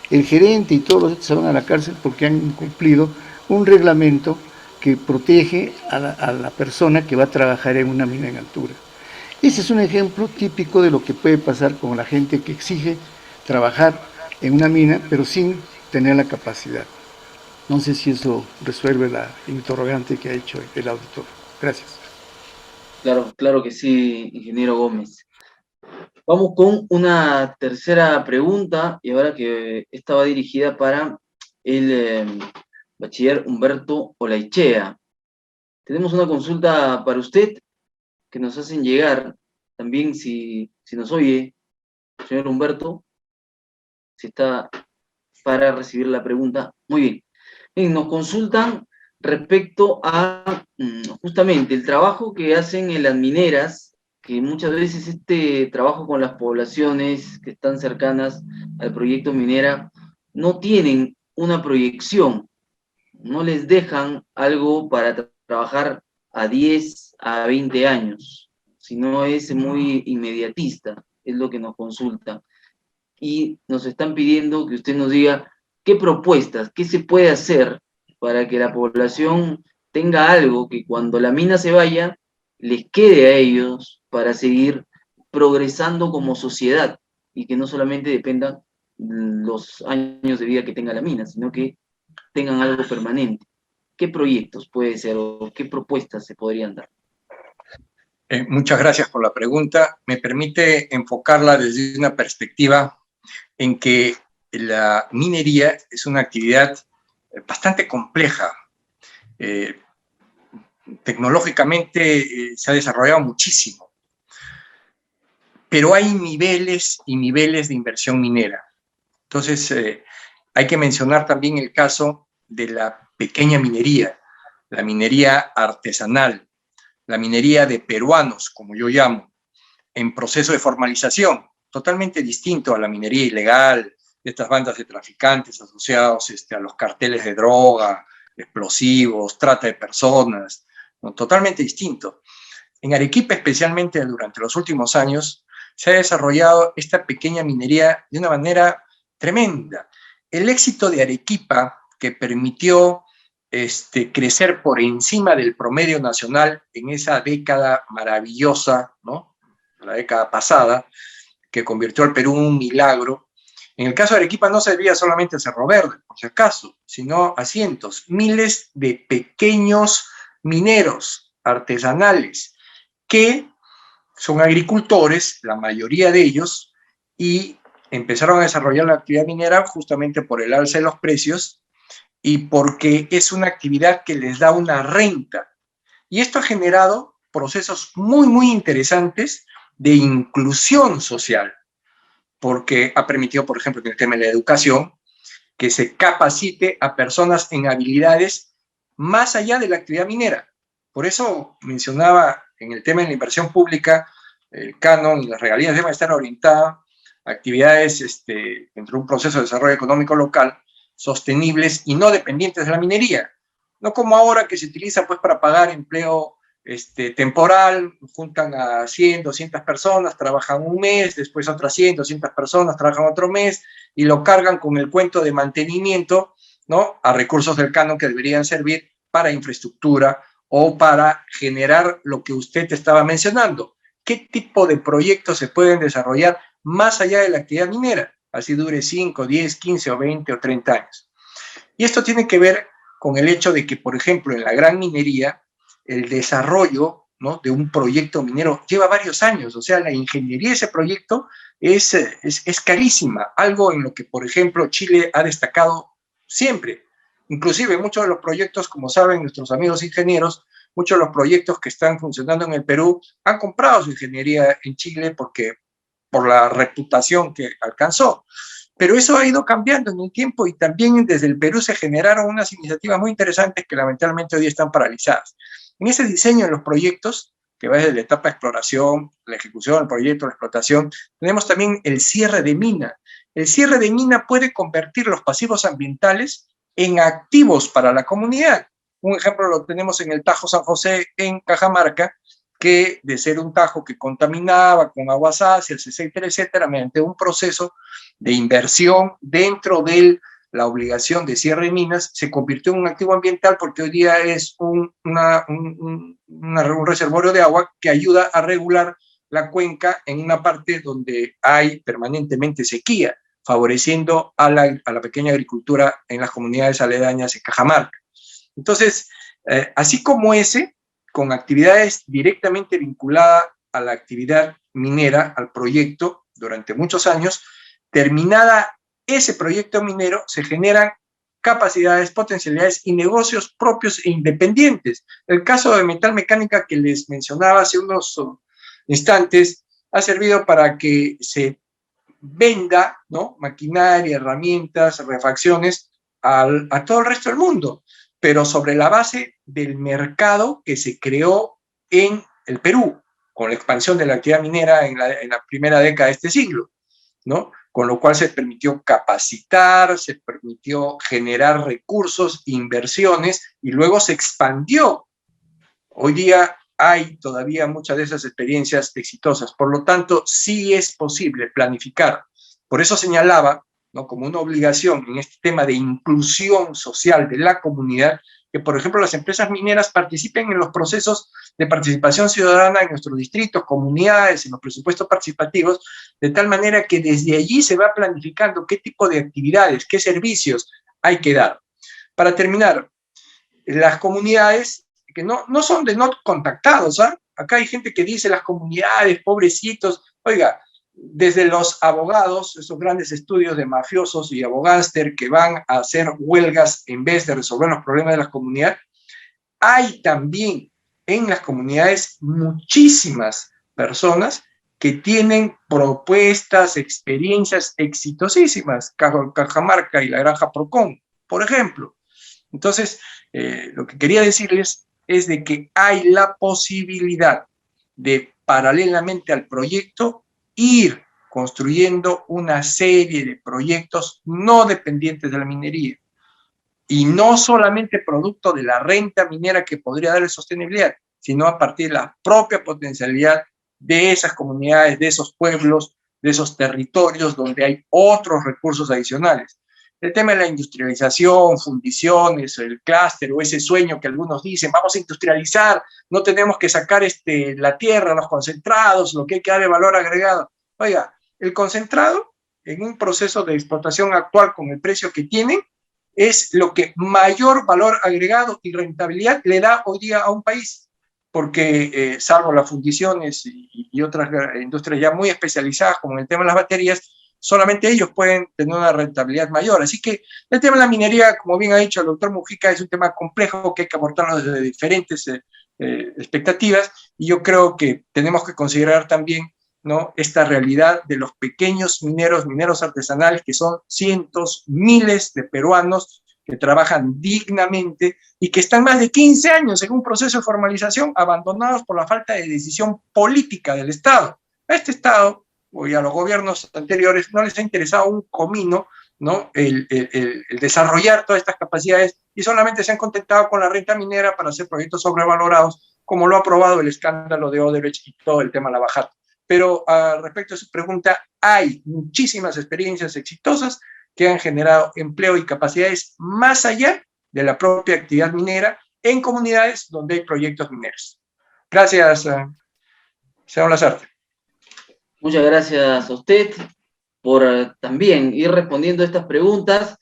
El gerente y todos los otros se van a la cárcel porque han incumplido un reglamento que protege a la persona que va a trabajar en una mina en altura. Ese es un ejemplo típico de lo que puede pasar con la gente que exige trabajar en una mina, pero sin tener la capacidad. No sé si eso resuelve la interrogante que ha hecho el auditor. Gracias. Claro que sí, ingeniero Gómez. Vamos con una tercera pregunta, y ahora que estaba dirigida para el bachiller Humberto Olaichea. Tenemos una consulta para usted que nos hacen llegar, también si nos oye, señor Humberto, si está para recibir la pregunta. Muy bien. Bien, nos consultan respecto a justamente el trabajo que hacen en las mineras, que muchas veces este trabajo con las poblaciones que están cercanas al proyecto minera no tienen una proyección, no les dejan algo para trabajar a 10, a 20 años, sino es muy inmediatista, es lo que nos consulta. Y nos están pidiendo que usted nos diga qué propuestas, qué se puede hacer para que la población tenga algo que cuando la mina se vaya, les quede a ellos para seguir progresando como sociedad y que no solamente dependan los años de vida que tenga la mina, sino que tengan algo permanente. ¿Qué proyectos puede ser o qué propuestas se podrían dar? Muchas gracias por la pregunta. Me permite enfocarla desde una perspectiva en que la minería es una actividad bastante compleja. Tecnológicamente se ha desarrollado muchísimo, pero hay niveles y niveles de inversión minera. Entonces, hay que mencionar también el caso de la pequeña minería, la minería artesanal, la minería de peruanos, como yo llamo, en proceso de formalización, totalmente distinto a la minería ilegal, de estas bandas de traficantes asociados a los carteles de droga, explosivos, trata de personas, ¿no? Totalmente distinto. En Arequipa, especialmente durante los últimos años, se ha desarrollado esta pequeña minería de una manera tremenda. El éxito de Arequipa, que permitió crecer por encima del promedio nacional en esa década maravillosa, ¿no? La década pasada, que convirtió al Perú en un milagro. En el caso de Arequipa no se debía solamente a Cerro Verde, por si acaso, sino a cientos, miles de pequeños mineros artesanales que son agricultores, la mayoría de ellos, y empezaron a desarrollar la actividad minera justamente por el alza de los precios y porque es una actividad que les da una renta. Y esto ha generado procesos muy, muy interesantes de inclusión social, porque ha permitido, por ejemplo, en el tema de la educación, que se capacite a personas en habilidades más allá de la actividad minera. Por eso mencionaba en el tema de la inversión pública, el canon y las regalías deben estar orientadas a actividades dentro de un proceso de desarrollo económico local, sostenibles y no dependientes de la minería. No como ahora que se utiliza pues para pagar empleo temporal, juntan a 100, 200 personas, trabajan un mes, después otras 100, 200 personas trabajan otro mes y lo cargan con el cuento de mantenimiento, ¿no?, a recursos del canon que deberían servir para infraestructura o para generar lo que usted estaba mencionando. ¿Qué tipo de proyectos se pueden desarrollar más allá de la actividad minera? Así dure 5, 10, 15 o 20 o 30 años. Y esto tiene que ver con el hecho de que, por ejemplo, en la gran minería, el desarrollo, ¿no?, de un proyecto minero lleva varios años. O sea, la ingeniería de ese proyecto es carísima. Algo en lo que, por ejemplo, Chile ha destacado siempre. Inclusive muchos de los proyectos, como saben nuestros amigos ingenieros, muchos de los proyectos que están funcionando en el Perú han comprado su ingeniería en Chile por la reputación que alcanzó. Pero eso ha ido cambiando en el tiempo y también desde el Perú se generaron unas iniciativas muy interesantes que lamentablemente hoy están paralizadas. En ese diseño de los proyectos, que va desde la etapa de exploración, la ejecución del proyecto, la explotación, tenemos también el cierre de mina. El cierre de mina puede convertir los pasivos ambientales en activos para la comunidad. Un ejemplo lo tenemos en el Tajo San José en Cajamarca, que de ser un tajo que contaminaba con aguas ácidas, etcétera, etcétera, mediante un proceso de inversión dentro de la obligación de cierre de minas, se convirtió en un activo ambiental porque hoy día es un reservorio de agua que ayuda a regular la cuenca en una parte donde hay permanentemente sequía, favoreciendo a la pequeña agricultura en las comunidades aledañas de Cajamarca. Entonces, así como con actividades directamente vinculadas a la actividad minera, al proyecto, durante muchos años, terminada ese proyecto minero, se generan capacidades, potencialidades y negocios propios e independientes. El caso de Metal Mecánica que les mencionaba hace unos instantes ha servido para que se venda, ¿no?, maquinaria, herramientas, refacciones a todo el resto del mundo, pero sobre la base del mercado que se creó en el Perú, con la expansión de la actividad minera en la primera década de este siglo, ¿no? Con lo cual se permitió capacitar, se permitió generar recursos, inversiones, y luego se expandió. Hoy día hay todavía muchas de esas experiencias exitosas, por lo tanto, sí es posible planificar. Por eso señalaba, ¿no?, como una obligación en este tema de inclusión social de la comunidad, que, por ejemplo, las empresas mineras participen en los procesos de participación ciudadana en nuestros distritos, comunidades, en los presupuestos participativos, de tal manera que desde allí se va planificando qué tipo de actividades, qué servicios hay que dar. Para terminar, las comunidades que no son de no contactados, ¿ah? Acá hay gente que dice las comunidades, pobrecitos. Oiga, desde los abogados, esos grandes estudios de mafiosos y abogánster que van a hacer huelgas en vez de resolver los problemas de las comunidades, hay también en las comunidades muchísimas personas que tienen propuestas, experiencias exitosísimas, Cajamarca y la Granja Procon, por ejemplo. Entonces, lo que quería decirles es de que hay la posibilidad de, paralelamente al proyecto, ir construyendo una serie de proyectos no dependientes de la minería y no solamente producto de la renta minera que podría darle sostenibilidad, sino a partir de la propia potencialidad de esas comunidades, de esos pueblos, de esos territorios donde hay otros recursos adicionales. El tema de la industrialización, fundiciones, el clúster o ese sueño que algunos dicen, vamos a industrializar, no tenemos que sacar la tierra, los concentrados, lo que hay que dar de valor agregado. Oiga, el concentrado en un proceso de explotación actual con el precio que tienen es lo que mayor valor agregado y rentabilidad le da hoy día a un país, porque salvo las fundiciones y otras industrias ya muy especializadas como en el tema de las baterías, solamente ellos pueden tener una rentabilidad mayor. Así que el tema de la minería, como bien ha dicho el doctor Mujica, es un tema complejo que hay que abordarlo desde diferentes expectativas, y yo creo que tenemos que considerar también, ¿no?, esta realidad de los pequeños mineros artesanales, que son cientos, miles de peruanos que trabajan dignamente y que están más de 15 años en un proceso de formalización abandonados por la falta de decisión política del Estado. A este Estado y a los gobiernos anteriores no les ha interesado un comino, ¿no? el desarrollar todas estas capacidades y solamente se han contentado con la renta minera para hacer proyectos sobrevalorados, como lo ha aprobado el escándalo de Odebrecht y todo el tema Lavajato. Pero respecto a su pregunta, hay muchísimas experiencias exitosas que han generado empleo y capacidades más allá de la propia actividad minera en comunidades donde hay proyectos mineros. Gracias, señor Lasarte. Muchas gracias a usted por también ir respondiendo a estas preguntas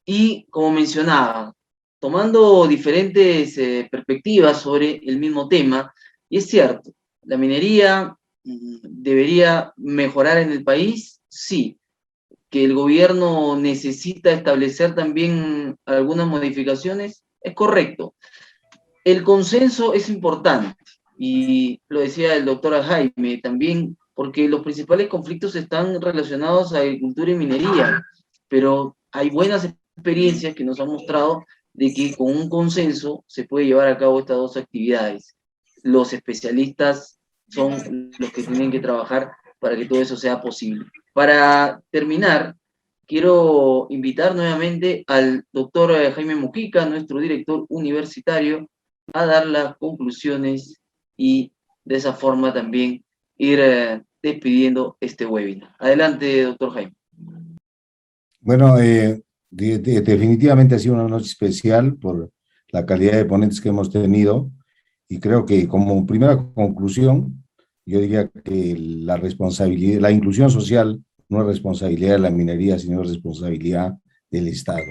y, como mencionaba, tomando diferentes perspectivas sobre el mismo tema. Y es cierto, la minería debería mejorar en el país, sí. Que el gobierno necesita establecer también algunas modificaciones, es correcto. El consenso es importante, y lo decía el doctor Jaime también, porque los principales conflictos están relacionados a agricultura y minería, pero hay buenas experiencias que nos han mostrado de que con un consenso se puede llevar a cabo estas dos actividades. Los especialistas son los que tienen que trabajar para que todo eso sea posible. Para terminar, quiero invitar nuevamente al doctor Jaime Mujica, nuestro director universitario, a dar las conclusiones y de esa forma también ir despidiendo este webinar. Adelante, doctor Jaime. Bueno, definitivamente ha sido una noche especial por la calidad de ponentes que hemos tenido, y creo que como primera conclusión, yo diría que la responsabilidad, la inclusión social no es responsabilidad de la minería, sino es responsabilidad del Estado.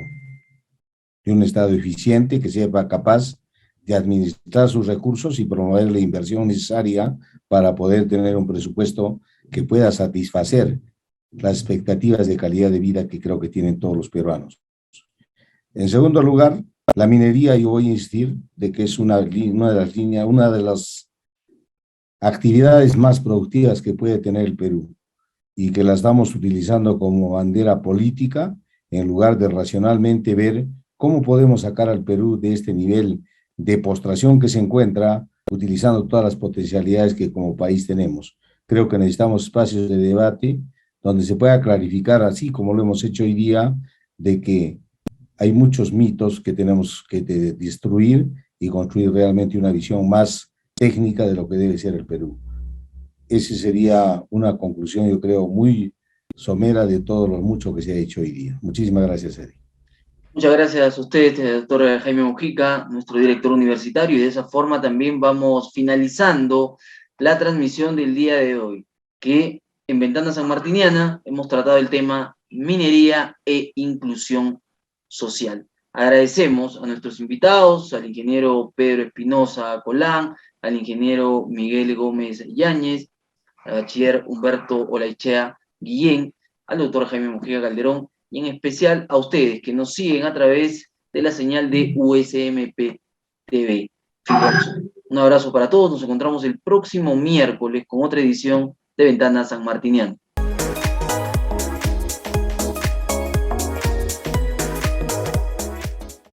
De un Estado eficiente que sea capaz de administrar sus recursos y promover la inversión necesaria para poder tener un presupuesto que pueda satisfacer las expectativas de calidad de vida que creo que tienen todos los peruanos. En segundo lugar, la minería, yo voy a insistir de que es una de las actividades más productivas que puede tener el Perú, y que la estamos utilizando como bandera política en lugar de racionalmente ver cómo podemos sacar al Perú de este nivel de postración que se encuentra, utilizando todas las potencialidades que como país tenemos. Creo que necesitamos espacios de debate donde se pueda clarificar, así como lo hemos hecho hoy día, de que hay muchos mitos que tenemos que destruir y construir realmente una visión más técnica de lo que debe ser el Perú. Esa sería una conclusión, yo creo, muy somera de todo lo mucho que se ha hecho hoy día. Muchísimas gracias, Eddie. Muchas gracias a usted, doctor Jaime Mujica, nuestro director universitario, y de esa forma también vamos finalizando la transmisión del día de hoy, que en Ventana Sanmartiniana hemos tratado el tema minería e inclusión social. Agradecemos a nuestros invitados, al ingeniero Pedro Espinosa Colán, al ingeniero Miguel Gómez Yáñez, al bachiller Humberto Olaichea Guillén, al doctor Jaime Mujica Calderón, y en especial a ustedes que nos siguen a través de la señal de USMP TV. Un abrazo para todos, nos encontramos el próximo miércoles con otra edición de Ventana Sanmartiniana.